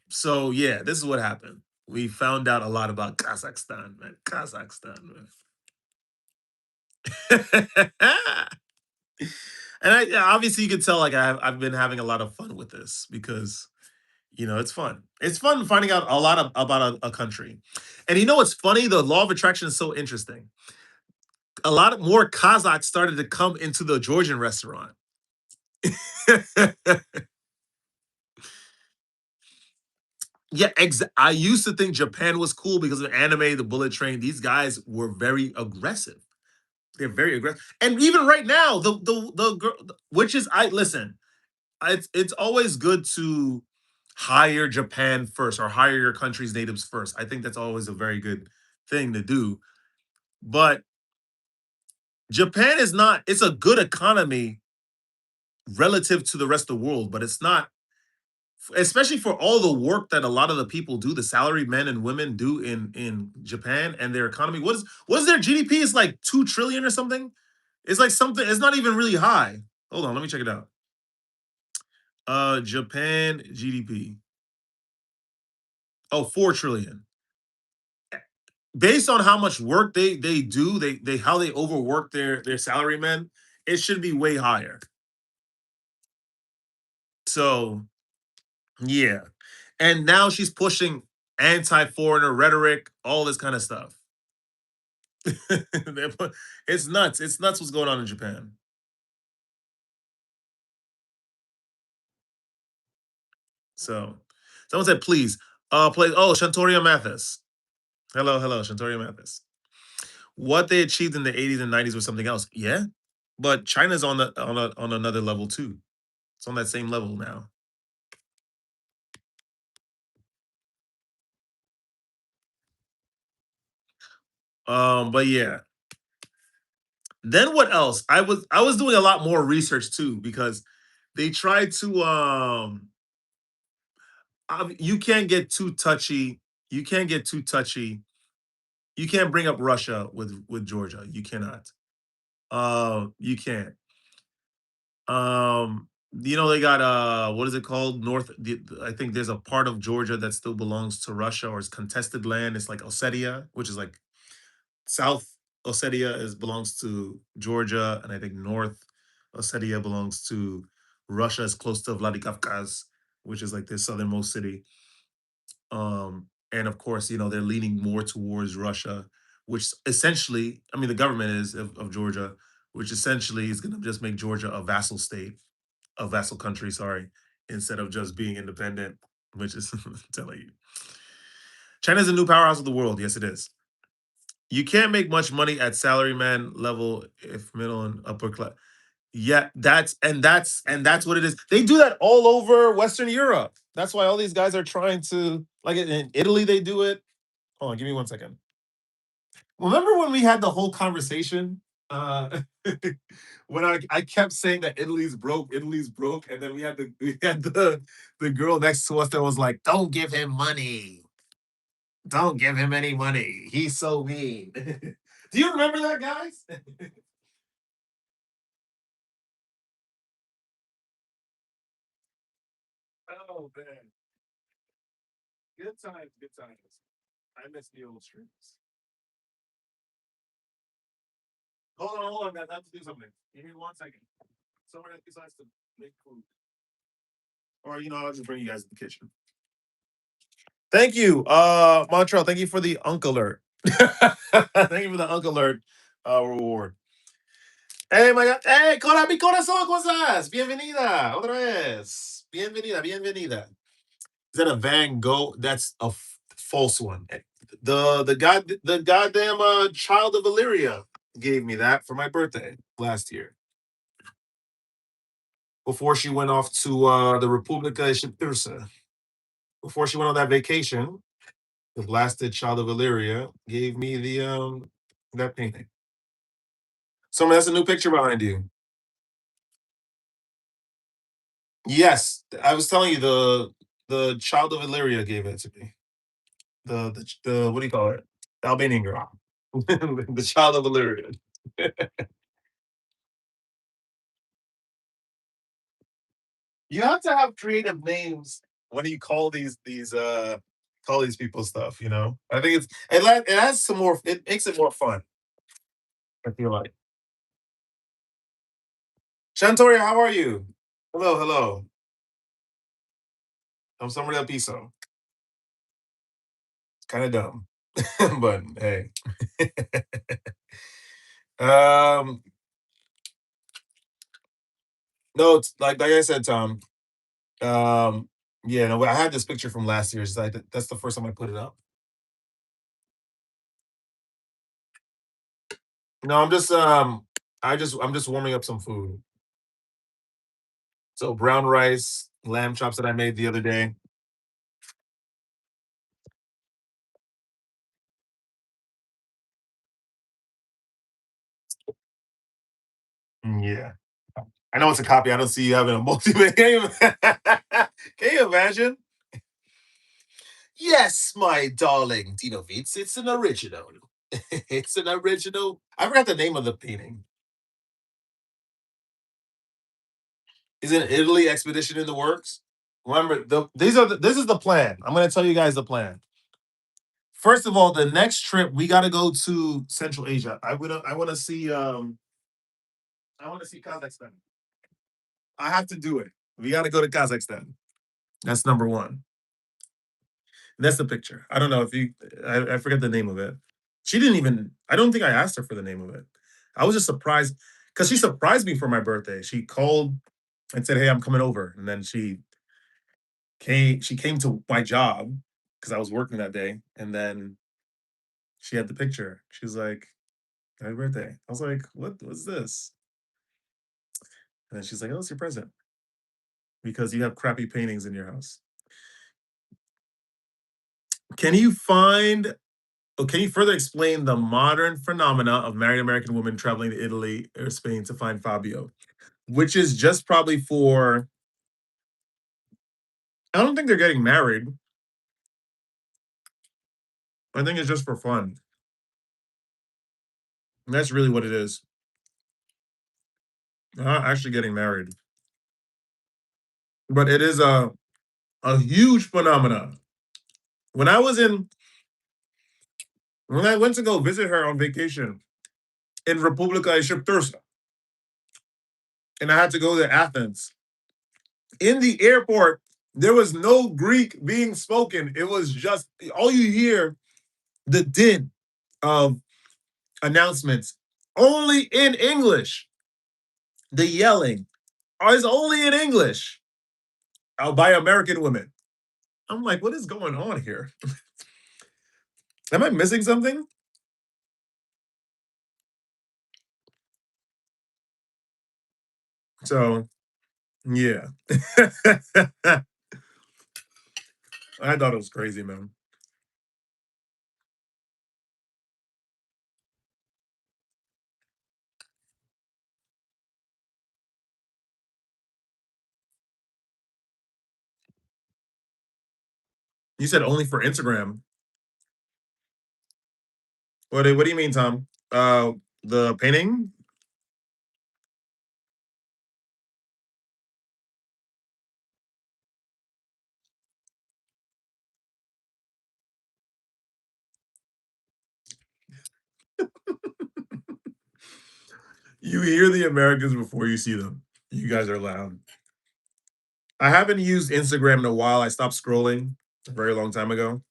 So yeah, this is what happened. We found out a lot about Kazakhstan, man. Kazakhstan, man. And yeah, obviously you can tell like I've been having a lot of fun with this because it's fun. It's fun finding out a lot about a country. And you know what's funny? The law of attraction is so interesting. A lot of more Kazakhs started to come into the Georgian restaurant. Yeah, I used to think Japan was cool because of anime, the bullet train. These guys were very aggressive. They're very aggressive. And even right now, the girl, which is I listen, it's always good to hire Japan first or hire your country's natives first. I think that's always a very good thing to do. But Japan is not, it's a good economy relative to the rest of the world, but it's not, especially for all the work that a lot of the people do, the salaried men and women do in Japan and their economy. What is their GDP? It's like 2 trillion or something. It's like something, it's not even really high. Hold on, let me check it out. Japan GDP. Oh, 4 trillion. Based on how much work they do, they how they overwork their salary men, it should be way higher. So yeah. And now she's pushing anti-foreigner rhetoric, all this kind of stuff. It's nuts. It's nuts what's going on in Japan. So someone said, please, play. Oh, Shantoria Mathis. Hello, hello, Shantoria Mathis. What they achieved in the 80s and 90s was something else. Yeah. But China's on another level too. It's on that same level now. But yeah. Then what else? I was doing a lot more research too because they tried to you can't get too touchy. You can't get too touchy. You can't bring up Russia with Georgia. You cannot. You can't. They got what is it called? I think there's a part of Georgia that still belongs to Russia or is contested land. It's like Ossetia, which is like South Ossetia is belongs to Georgia, and I think North Ossetia belongs to Russia. Is close to Vladikavkaz, which is like the southernmost city. And of course, they're leaning more towards Russia, which essentially, I mean, the government is of Georgia, which essentially is going to just make Georgia a vassal state, a vassal country, sorry, instead of just being independent, which is telling you. China's a new powerhouse of the world. Yes, it is. You can't make much money at salaryman level if middle and upper class. Yeah, that's what it is. They do that all over Western Europe. That's why all these guys are trying to like in Italy. They do it. Hold on, give me 1 second. Remember when we had the whole conversation? When I kept saying that Italy's broke, and then we had the girl next to us that was like, "Don't give him money. Don't give him any money. He's so mean." Do you remember that, guys? Oh man, good times, good times. I miss the old streams. Hold on, guys. I have to do something. Give me 1 second. Someone decides to make food, or I'll just bring you guys to the kitchen. Thank you, Montreal. Thank you for the Uncle Alert. Thank you for the Uncle Alert reward. Hey, my God. Hey, mi corazón, ¿cómo estás? Bienvenida, otra vez. Bienvenida, bienvenida. Is that a Van Gogh? That's a false one. The goddamn child of Illyria gave me that for my birthday last year. Before she went off to the Republika Shpirsa. Before she went on that vacation, the blasted child of Illyria gave me the that painting. So that's a new picture behind you. Yes, I was telling you the child of Illyria gave it to me. The what do you call it? The Albanian girl. The child of Illyria. You have to have creative names when you call these people stuff, you know? I think it has some more it makes it more fun, I feel like. Shantoria, how are you? Hello, hello. I'm somewhere del piso. It's kind of dumb. But hey. um no, it's like I said, Tom. Um yeah, no, I had this picture from last year. So that's the first time I put it up. No, I'm just warming up some food. So brown rice, lamb chops that I made the other day. Yeah. I know it's a copy. I don't see you having a multi. Can you imagine? Yes, my darling Tino Beats. It's an original. It's an original. I forgot the name of the painting. Is an Italy expedition in the works? Remember, this is the plan. I'm gonna tell you guys the plan. First of all, the next trip we gotta go to Central Asia. I wanna see Kazakhstan. I have to do it. We gotta go to Kazakhstan. That's number one. That's the picture. I don't know if you. I forget the name of it. She didn't even. I don't think I asked her for the name of it. I was just surprised because she surprised me for my birthday. She called and said, "Hey, I'm coming over," and then came. She came to my job because I was working that day, and then she had the picture. She's like, "Happy birthday!" I was like, "What was this?" And then she's like, "Oh, it's your present because you have crappy paintings in your house." Can you find can you further explain the modern phenomena of married American women traveling to Italy or Spain to find Fabio? Which is just probably for, I don't think they're getting married. I think it's just for fun. And that's really what it is. They're not actually getting married. But it is a huge phenomenon. When I was in, when I went to go visit her on vacation in Republika Srpska, and I had to go to Athens, in the airport, there was no Greek being spoken. It was just all you hear the din of announcements only in English. The yelling is only in English by American women. I'm like, what is going on here? Am I missing something? So, yeah. I thought it was crazy, man. You said only for Instagram. What do you mean, Tom? The painting? You hear the Americans before you see them. You guys are loud. I haven't used Instagram in a while. I stopped scrolling a very long time ago,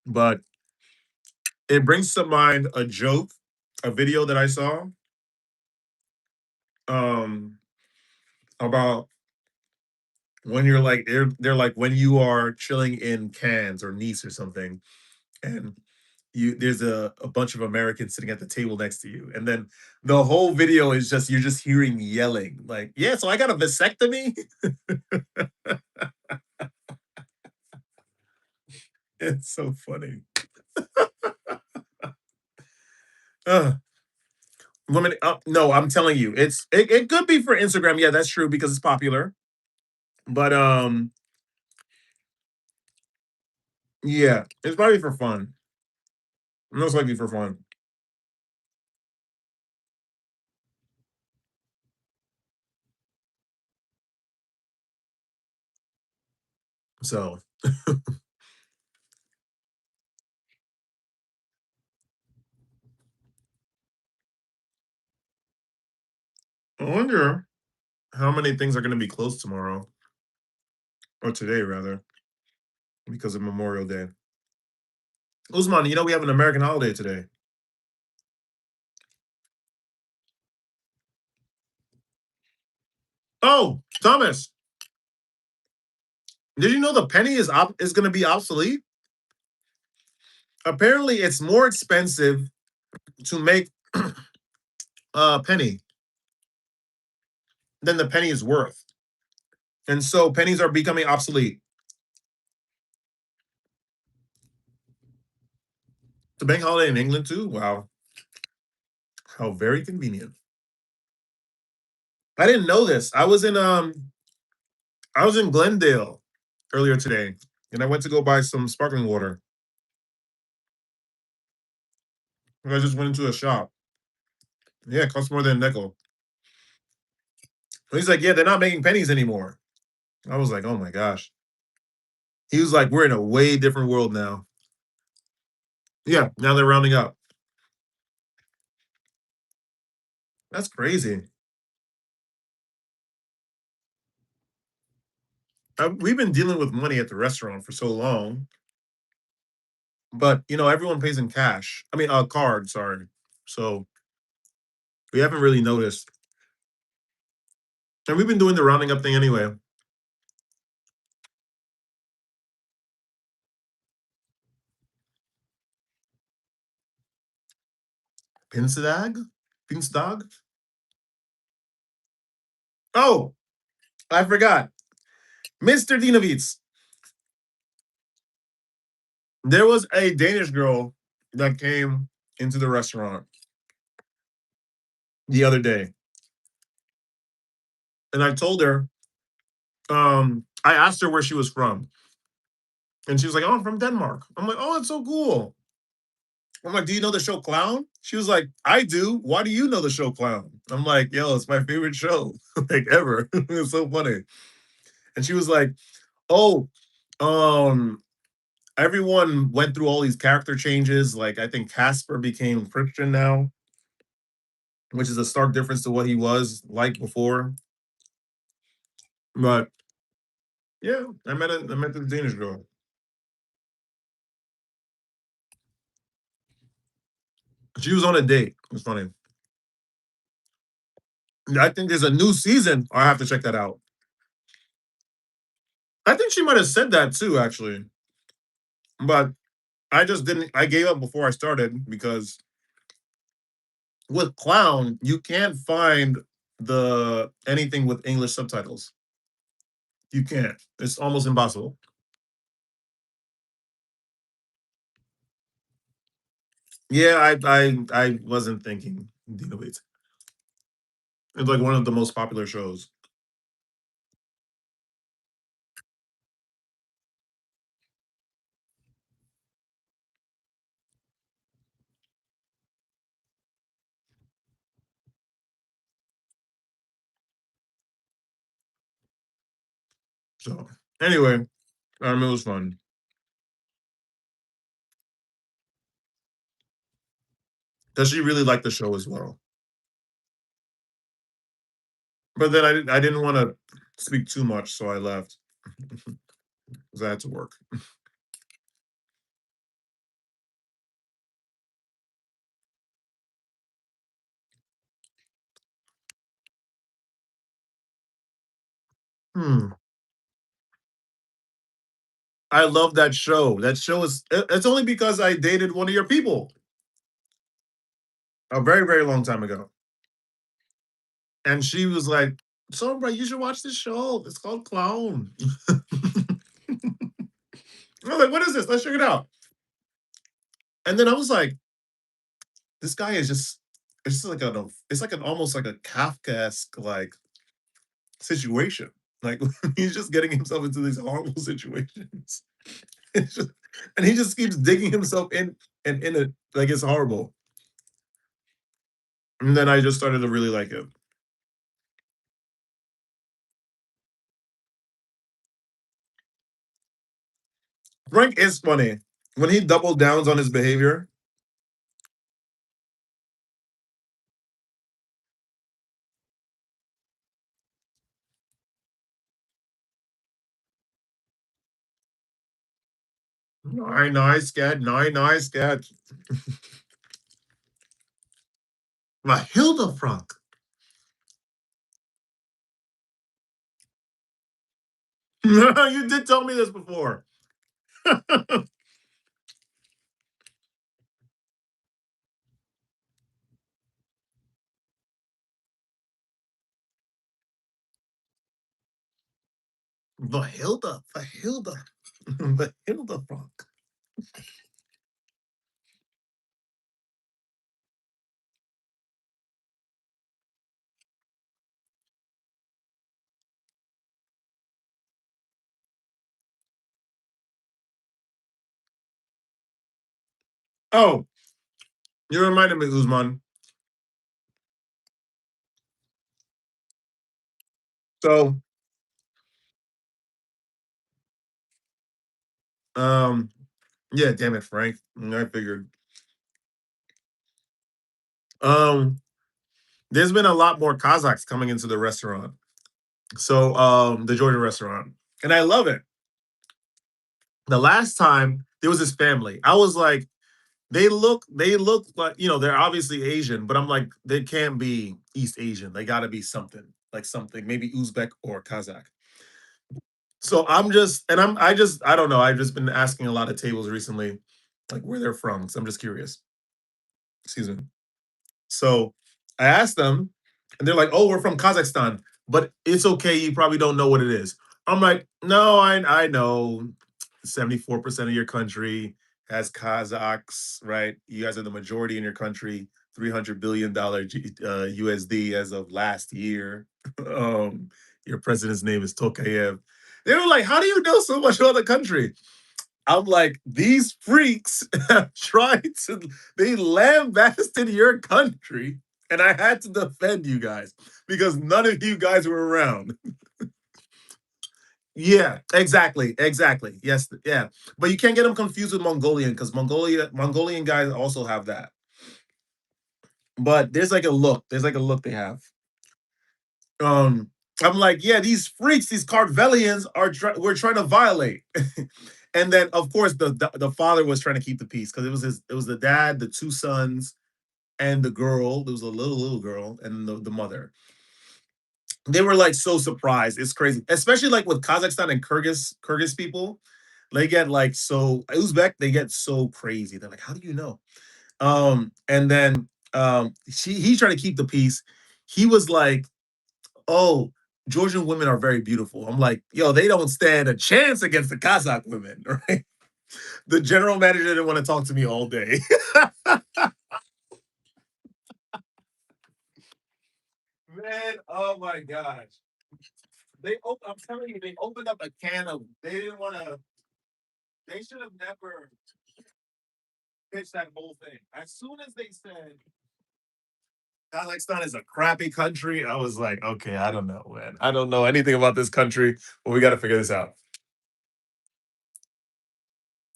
but it brings to mind a joke, a video that I saw um about when you're like they're like when you are chilling in Cannes or Nice or something, and there's a bunch of Americans sitting at the table next to you, and then the whole video is just you're just hearing yelling like, yeah, so I got a vasectomy. It's so funny. Ugh. Women, no, I'm telling you, it could be for Instagram. Yeah, that's true because it's popular. But yeah, it's probably for fun. Most likely for fun. So I wonder how many things are going to be closed tomorrow or today rather because of Memorial Day. Usman, we have an American holiday today. Oh, Thomas, did you know the penny is going to be obsolete? Apparently, it's more expensive to make a penny than the penny is worth, and so pennies are becoming obsolete. The bank holiday in England too. Wow, how very convenient. I didn't know this. I was in Glendale earlier today, and I went to go buy some sparkling water. And I just went into a shop. Yeah, it costs more than a nickel. And he's like, "Yeah, they're not making pennies anymore." I was like, "Oh my gosh." He was like, "We're in a way different world now." Yeah, now they're rounding up. That's crazy. We've been dealing with money at the restaurant for so long, but everyone pays in cash. I mean, card. Sorry. So we haven't really noticed, and we've been doing the rounding up thing anyway. Pinstag, Pinstag. Oh, I forgot, Mr. Dinovitz. There was a Danish girl that came into the restaurant the other day, and I told her, I asked her where she was from, and she was like, "Oh, I'm from Denmark." I'm like, "Oh, that's so cool." I'm like, "Do you know the show Clown?" She was like, "I do. Why do you know the show Clown?" I'm like, "Yo, it's my favorite show, like ever." It's so funny. And she was like, "Oh, um, everyone went through all these character changes. Like, I think Casper became Christian now, which is a stark difference to what he was like before." But yeah, I met the Danish girl. She was on a date. It was funny. I think there's a new season. I have to check that out. I think she might have said that too, actually. But I just didn't. I gave up before I started because with Clown, you can't find the anything with English subtitles. You can't. It's almost impossible. Yeah, I wasn't thinking Dino Waits. It's like one of the most popular shows. So anyway, it was fun. Does she really like the show as well? But then I didn't want to speak too much, so I left because I had to work. Hmm. I love that show. That show is. It's only because I dated one of your people a very very long time ago, and she was like, "So, bro, you should watch this show. It's called Clown." I was like, "What is this? Let's check it out." And then I was like, "This guy is just. It's just like It's like an almost like a Kafkaesque like situation. Like he's just getting himself into these horrible situations. It's just, and he just keeps digging himself in and in it like it's horrible." And then I just started to really like it. Frank is funny. When he double downs on his behavior, nine nice cat, nine nice cat. Hilda Frank. You did tell me this before. The Hilda Frank. Oh, you reminded me, Uzman. So, um, yeah, damn it, Frank. I figured. Um, there's been a lot more Kazakhs coming into the restaurant. So, the Georgia restaurant, and I love it. The last time there was this family, I was like, they look like they're obviously Asian, but I'm like, they can't be East Asian. They got to be something like something, maybe Uzbek or Kazakh. So I'm just, and I don't know. I've just been asking a lot of tables recently, like where they're from. So I'm just curious. Excuse me. So I asked them, and they're like, "Oh, we're from Kazakhstan, but it's okay. You probably don't know what it is." I'm like, "No, I know. 74% of your country has Kazakhs, right? You guys are the majority in your country. $300 billion USD as of last year. um, your president's name is Tokayev." They were like, "How do you know so much about the country?" I'm like, these freaks tried to, they lambasted your country, and I had to defend you guys because none of you guys were around. Yeah, exactly, exactly. Yes, yeah, but you can't get them confused with Mongolian because Mongolian guys also have that. But there's like a look they have. Um, I'm like, yeah, these freaks, these Carvelians we're trying to violate. And then of course the father was trying to keep the peace because it was the dad, the two sons, and the girl. There was a little girl and the mother. They were like so surprised. It's crazy, especially like with Kazakhstan and Kyrgyz people. They get like so Uzbek. They get so crazy. They're like, how do you know? And then he's trying to keep the peace. He was like, oh, Georgian women are very beautiful. I'm like, yo, they don't stand a chance against the Kazakh women, right? The general manager didn't want to talk to me all day. Man, oh my gosh. I'm telling you, they opened up a can of, they didn't want to, they should have never pitched that whole thing. As soon as they said Kazakhstan is a crappy country, I was like, okay, I don't know, man. I don't know anything about this country, but we got to figure this out.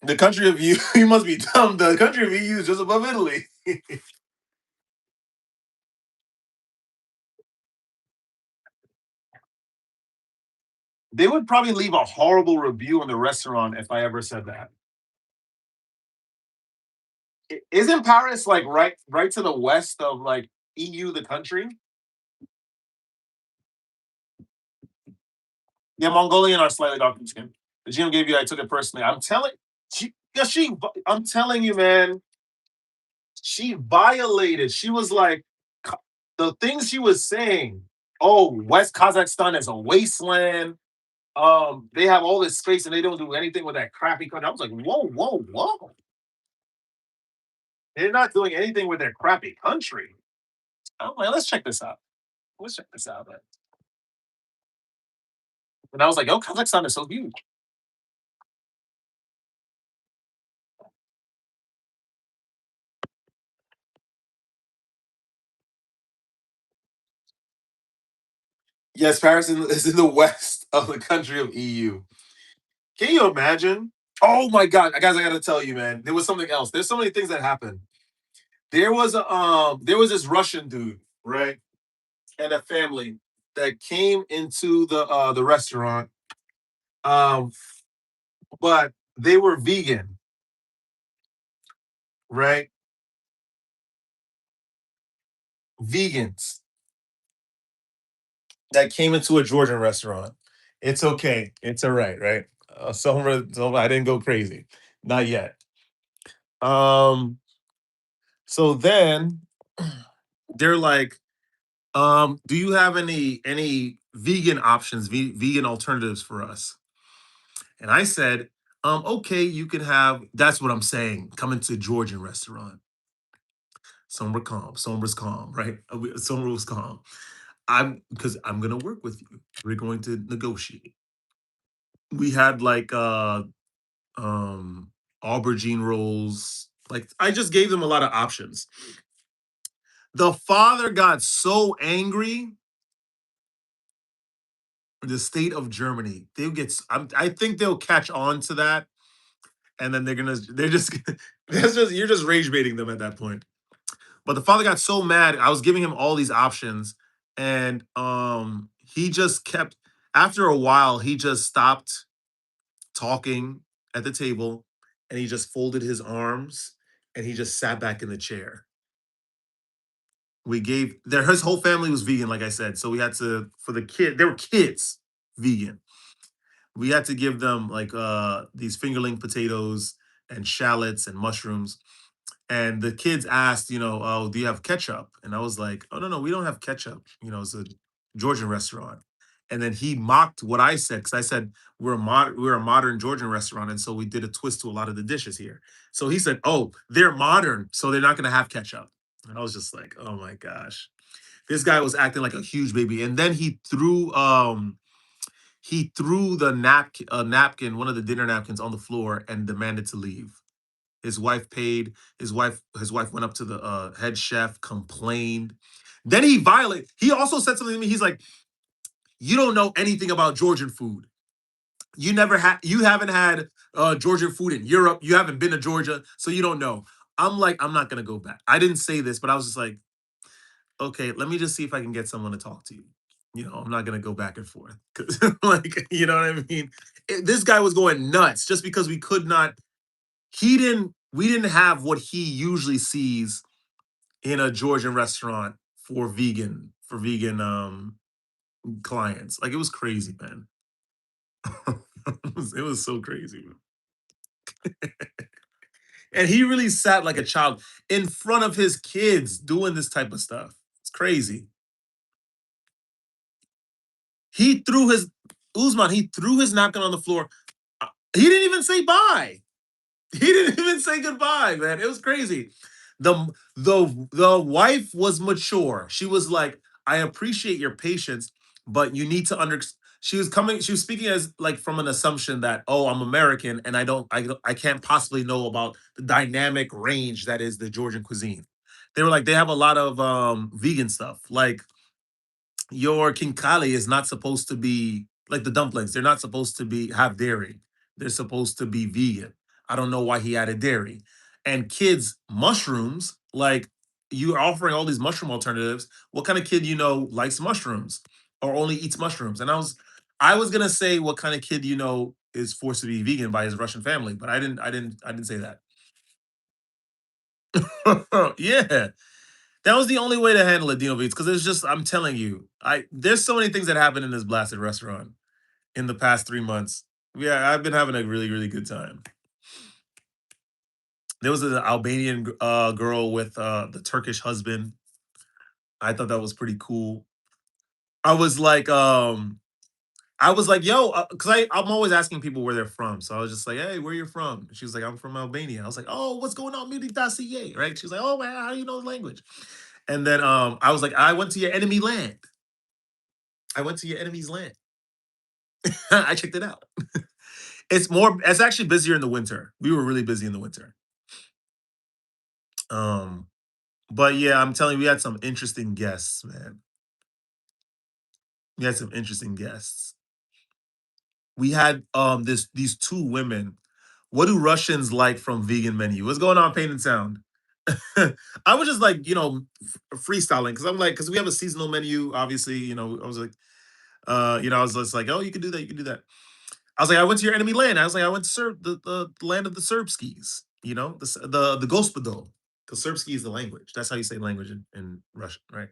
The country of you, you must be dumb. The country of EU is just above Italy. They would probably leave a horrible review on the restaurant if I ever said that. Isn't Paris like right to the west of like EU, the country? Yeah, Mongolian are slightly darker skin. The GM gave you, I took it personally. Yeah, I'm telling you, man, she violated. She was like, the things she was saying. Oh, West Kazakhstan is a wasteland. They have all this space and they don't do anything with that crappy country. I was like, whoa, whoa, whoa. They're not doing anything with their crappy country. I'm like, let's check this out. Let's check this out. And I was like, oh, Kazakhstan is so huge. Yes, Paris is in the west of the country of EU. Can you imagine? Oh my god, guys, I gotta tell you, man. There was something else. There's so many things that happened. There was this Russian dude, right? And a family that came into the restaurant. Um, but they were vegan, right? Vegans that came into a Georgian restaurant. It's okay. It's all right, right? I didn't go crazy. Not yet. Um, so then they're like, do you have any vegan options, vegan alternatives for us? And I said, okay, you can have. That's what I'm saying. Come into a Georgian restaurant. Some were calm. Some was calm, right? Some was calm. I'm because I'm gonna work with you. We're going to negotiate. We had like um aubergine rolls. Like I just gave them a lot of options. The father got so angry. The state of Germany, they'll get. I think they'll catch on to that, and then they're just that's just you're just rage baiting them at that point. But the father got so mad. I was giving him all these options, and he just kept. After a while, he just stopped talking at the table, and he just folded his arms, and he just sat back in the chair. We gave there his whole family was vegan, like I said. So we had to for the kid, they were kids vegan. We had to give them like these fingerling potatoes and shallots and mushrooms. And the kids asked, oh, do you have ketchup? And I was like, oh, no, no, we don't have ketchup. It's a Georgian restaurant. And then he mocked what I said because I said we're a modern Georgian restaurant, and so we did a twist to a lot of the dishes here. So he said, "Oh, they're modern, so they're not going to have ketchup." And I was just like, "Oh my gosh, this guy was acting like a huge baby." And then he threw the napkin, one of the dinner napkins, on the floor and demanded to leave. His wife paid. His wife went up to the head chef, complained. Then he also said something to me. He's like, "You don't know anything about Georgian food. You haven't had Georgian food in Europe. You haven't been to Georgia, so you don't know." I'm like, I'm not gonna go back. I didn't say this, but I was just like, okay, let me just see if I can get someone to talk to you. I'm not gonna go back and forth because, like, you know what I mean. This guy was going nuts just because we could not. We didn't have what he usually sees in a Georgian restaurant for vegan clients. Like it was crazy, man. It was so crazy, man. And he really sat like a child in front of his kids doing this type of stuff. It's crazy. He threw his Uzman, he threw his napkin on the floor. He didn't even say bye. He didn't even say goodbye, man. It was crazy. The wife was mature. She was like, "I appreciate your patience, but you need to understand." She was speaking as like from an assumption that, oh, I'm American and I can't possibly know about the dynamic range that is the Georgian cuisine. They were like, they have a lot of vegan stuff. Like your kinkali is not supposed to be like the dumplings. They're not supposed to be have dairy. They're supposed to be vegan. I don't know why he added dairy. And kids, mushrooms, like you're offering all these mushroom alternatives. What kind of kid likes mushrooms or only eats mushrooms? And I was gonna say what kind of kid is forced to be vegan by his Russian family, but I didn't say that. Yeah. That was the only way to handle it, Dino Beats, because it's just I'm telling you, there's so many things that happened in this blasted restaurant in the past 3 months. Yeah, I've been having a really, really good time. There was an Albanian girl with the Turkish husband. I thought that was pretty cool. I was like, yo, because I'm always asking people where they're from. So I was just like, hey, where you from? She was like, I'm from Albania. I was like, oh, what's going on, Midi.ca, right? She was like, oh man, how do you know the language? And then I was like, I went to your enemy land. I went to your enemy's land. I checked it out. It's actually busier in the winter. We were really busy in the winter. Um, but yeah, I'm telling you, we had some interesting guests, man. We had some interesting guests. We had these two women. What do Russians like from vegan menu? What's going on, Pain and Sound? I was just like, freestyling because I'm like, because we have a seasonal menu, obviously. I was like, I was just like, oh, you can do that, you can do that. I was like, I went to your enemy land. I was like, I went to the land of the Serbskis, the Gospodo, because Serbski is the language. That's how you say language in Russian, right?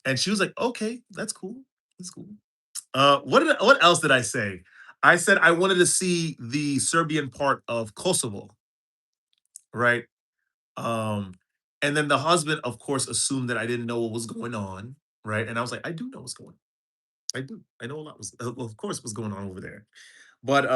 And she was like, okay, that's cool. That's cool. What else did I say? I said I wanted to see the Serbian part of Kosovo, right? Um, and then the husband, of course, assumed that I didn't know what was going on, right? And I was like, I do know what's going on. I do. I know a lot was, well, of course, what's going on over there. But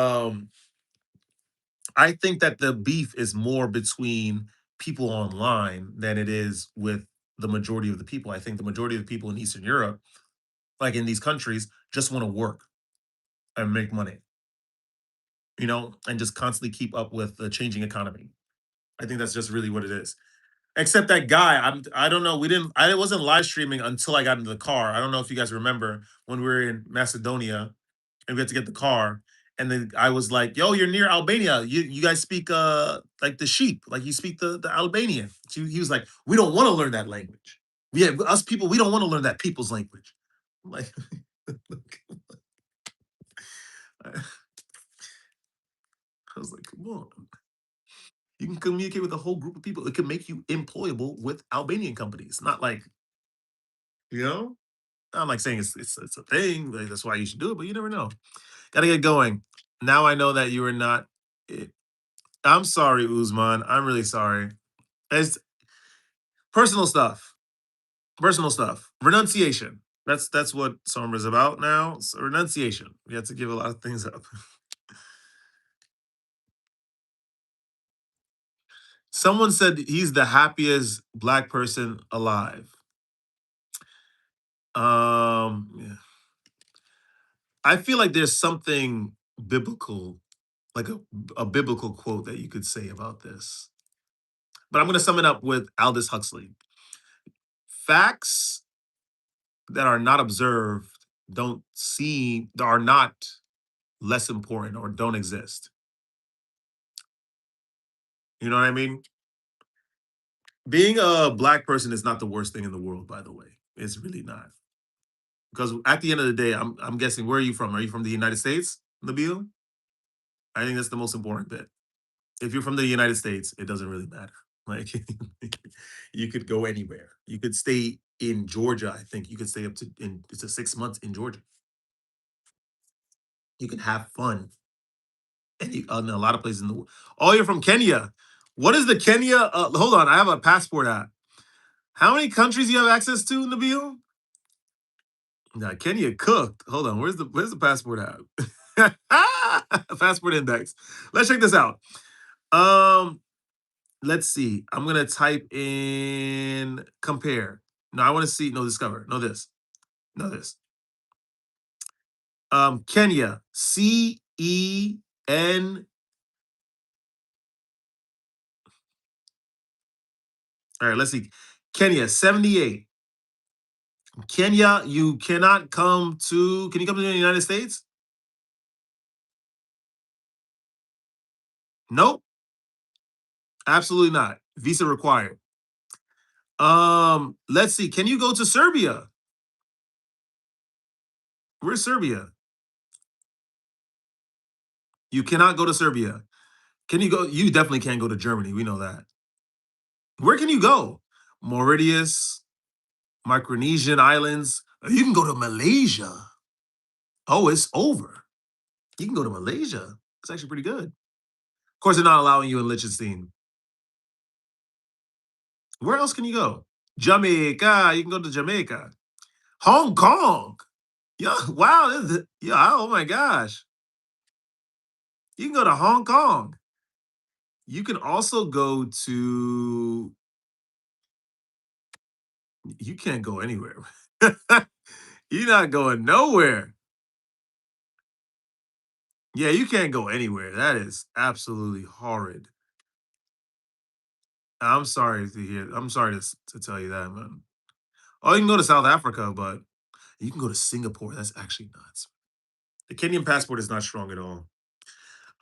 I think that the beef is more between people online than it is with the majority of the people. I think the majority of the people in Eastern Europe, like in these countries, just want to work and make money, and just constantly keep up with the changing economy. I think that's just really what it is. Except that guy, I don't know. I wasn't live streaming until I got into the car. I don't know if you guys remember when we were in Macedonia and we had to get the car. And then I was like, yo, you're near Albania. You guys speak like the sheep, like you speak the Albanian. He was like, we don't want to learn that language. Yeah, us people, we don't want to learn that people's language. I'm like, I was like, come on. You can communicate with a whole group of people. It can make you employable with Albanian companies. Not like, you know, I'm like saying it's a thing. Like, that's why you should do it, but you never know. Gotta get going. Now I know that you are not. It. I'm sorry, Uzman. I'm really sorry. It's personal stuff. Personal stuff. Renunciation. That's what Somber is about now. So renunciation. We have to give a lot of things up. Someone said he's the happiest black person alive. Yeah. I feel like there's something biblical, like a biblical quote that you could say about this. But I'm going to sum it up with Aldous Huxley. Facts that are not observed don't seem are not less important or don't exist. You know what I mean? Being a black person is not the worst thing in the world, by the way. It's really not. Because at the end of the day, I'm guessing where are you from? Are you from the United States, Nabil? I think that's the most important bit. If you're from the United States, it doesn't really matter. Like you could go anywhere. You could stay in Georgia. I think you could stay up to in it's a 6 months in Georgia. You can have fun in a lot of places in the world. Oh, you're from Kenya. What is the Kenya? Hold on, I have a passport app. How many countries you have access to, Nabil? Now, Kenya cooked. Hold on, where's the passport app? Passport index. Let's check this out. Um, let's see. I'm gonna type in compare. No, I want to see. No, discover. No, this. No, this. Kenya. CEN. All right, let's see. Kenya 78. Kenya, you cannot come to. Can you come to the United States? Nope, absolutely not. Visa required. Let's see. Can you go to Serbia? Where's Serbia? You cannot go to Serbia. Can you go? You definitely can't go to Germany. We know that. Where can you go? Mauritius, Micronesian Islands. You can go to Malaysia. Oh, it's over. You can go to Malaysia. It's actually pretty good. Of course, they're not allowing you in Liechtenstein. Where else can you go? Jamaica. You can go to Jamaica. Hong Kong. Yeah, wow. Yeah, oh my gosh. You can go to Hong Kong. You can also go to, you can't go anywhere. You're not going nowhere. Yeah, you can't go anywhere. That is absolutely horrid. I'm sorry to hear. I'm sorry to tell you that, man. Oh, you can go to South Africa, but you can go to Singapore. That's actually nuts. The Kenyan passport is not strong at all.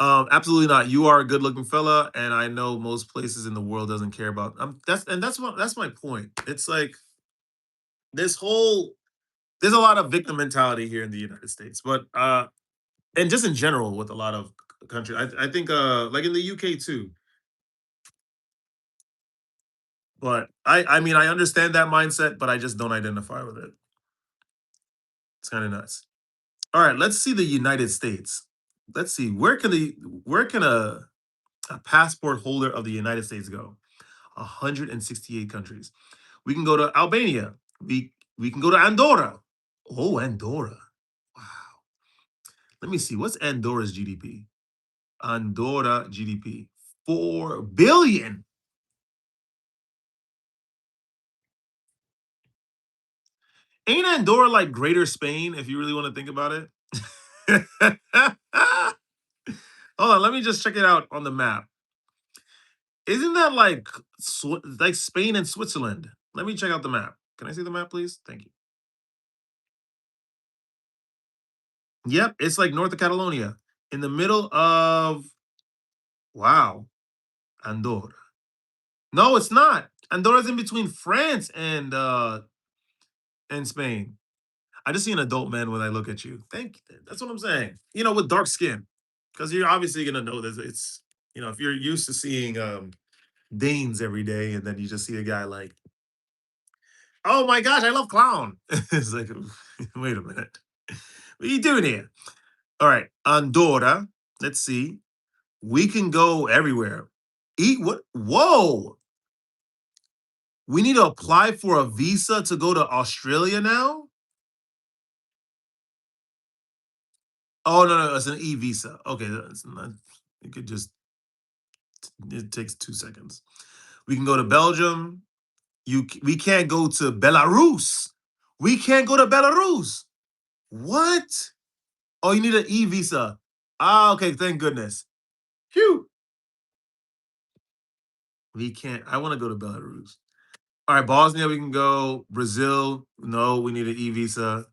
Absolutely not. You are a good-looking fella, and I know most places in the world doesn't care about. That's my point. It's like this whole there's a lot of victim mentality here in the United States, but and just in general with a lot of countries. I think like in the UK too. But I mean I understand that mindset, but I just don't identify with it. It's kind of nuts. All right, let's see the United States. Let's see where can a passport holder of the United States go? 168 countries. We can go to Albania. We can go to Andorra. Oh, Andorra. Wow. Let me see. What's Andorra's GDP? Andorra GDP. 4 billion. Ain't Andorra like Greater Spain if you really want to think about it? Hold on, let me just check it out on the map. Isn't that like like Spain and Switzerland? Let me check out the map. Can I see the map, please? Thank you. Yep, it's like north of Catalonia, in the middle of wow, Andorra. No, it's not. Andorra's in between France and Spain. I just see an adult man when I look at you. Thank you. That's what I'm saying. You know, with dark skin, because you're obviously gonna know that it's if you're used to seeing Danes every day, and then you just see a guy like, oh my gosh, I love clown. It's like, wait a minute, what are you doing here? All right, Andorra. Let's see. We can go everywhere. Eat what? Whoa! We need to apply for a visa to go to Australia now. Oh no, it's an e visa. Okay, that's not, you could just it takes 2 seconds. We can go to Belgium. We can't go to Belarus. We can't go to Belarus. What? Oh, you need an e visa. Ah, okay. Thank goodness. Phew. We can't. I want to go to Belarus. All right, Bosnia. We can go. Brazil. No, we need an e visa.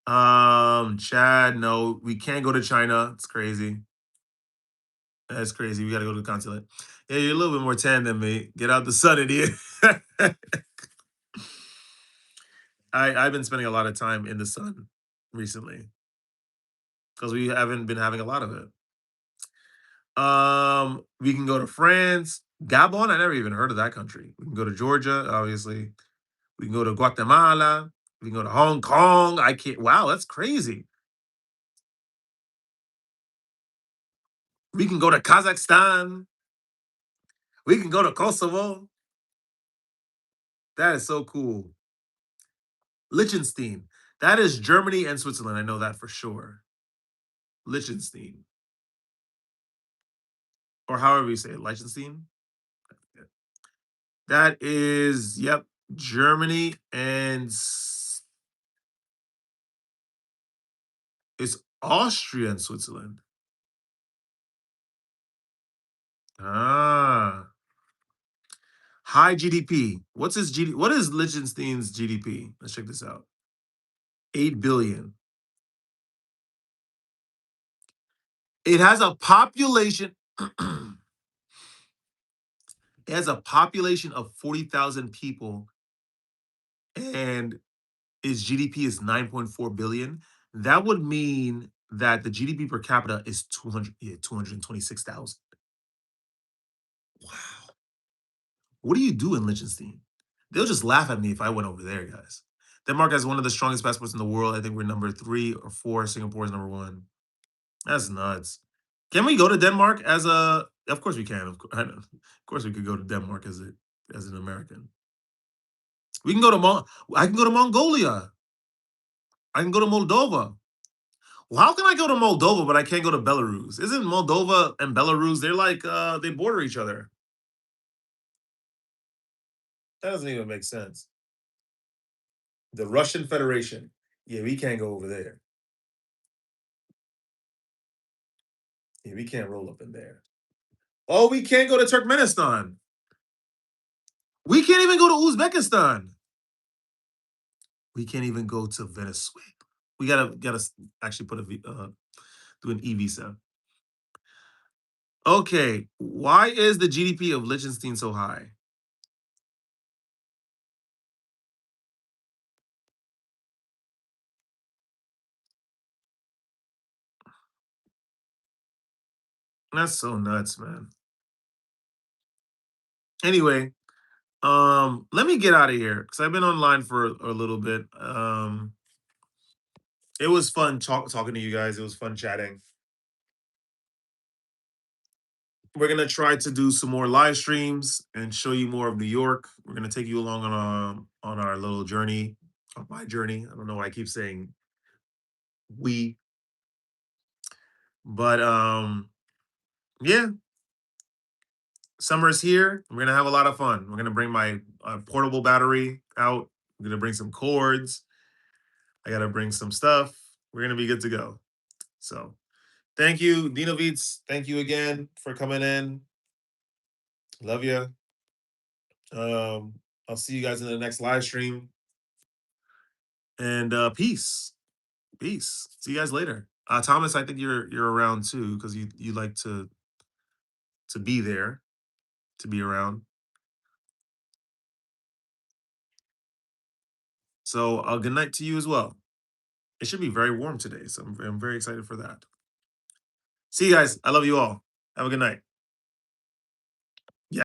Chad. No, we can't go to China. It's crazy. That's crazy. We got to go to the consulate. Yeah, you're a little bit more tan than me. Get out the sun, idiot. I've been spending a lot of time in the sun recently because we haven't been having a lot of it. We can go to France, Gabon. I never even heard of that country. We can go to Georgia, obviously. We can go to Guatemala. We can go to Hong Kong. I can't. Wow, that's crazy. We can go to Kazakhstan. We can go to Kosovo. That is so cool. Liechtenstein. That is Germany and Switzerland. I know that for sure. Liechtenstein, or however you say it, Liechtenstein. That is, yep, Germany and it's Austria and Switzerland. Ah, high GDP. What's his GDP? What is Liechtenstein's GDP? Let's check this out. 8 billion. It has a population. It has a population of 40,000 people, and its GDP is 9.4 billion. That would mean that the GDP per capita is 200, yeah, 226,000. Wow. What do you do in Liechtenstein? They'll just laugh at me if I went over there, guys. Denmark has one of the strongest passports in the world. I think we're number 3 or 4. Singapore is number 1. That's nuts. Can we go to Denmark as a? Of course we can. Of course we could go to Denmark as an American. We can go to I can go to Mongolia. I can go to Moldova. Well, how can I go to Moldova but I can't go to Belarus? Isn't Moldova and Belarus, they're like they border each other? That doesn't even make sense. The Russian Federation. Yeah, we can't go over there. Yeah, we can't roll up in there. Oh, we can't go to Turkmenistan. We can't even go to Uzbekistan. We can't even go to Venezuela. We gotta actually put do an e visa. Okay, why is the GDP of Liechtenstein so high? That's so nuts, man. Anyway, let me get out of here because I've been online for a little bit. It was fun talking to you guys. It was fun chatting. We're gonna try to do some more live streams and show you more of New York. We're gonna take you along on our little journey, on my journey. I don't know why I keep saying we, but yeah, summer's here. We're gonna have a lot of fun. We're gonna bring my portable battery out. I'm gonna bring some cords. I gotta bring some stuff. We're gonna be good to go. So thank you, Dinovitz. Thank you again for coming in. Love you. I'll see you guys in the next live stream. And peace. Peace. See you guys later. Thomas, I think you're around too, because you like to be there, to be around. So good night to you as well. It should be very warm today, so I'm very excited for that. See you guys. I love you all. Have a good night.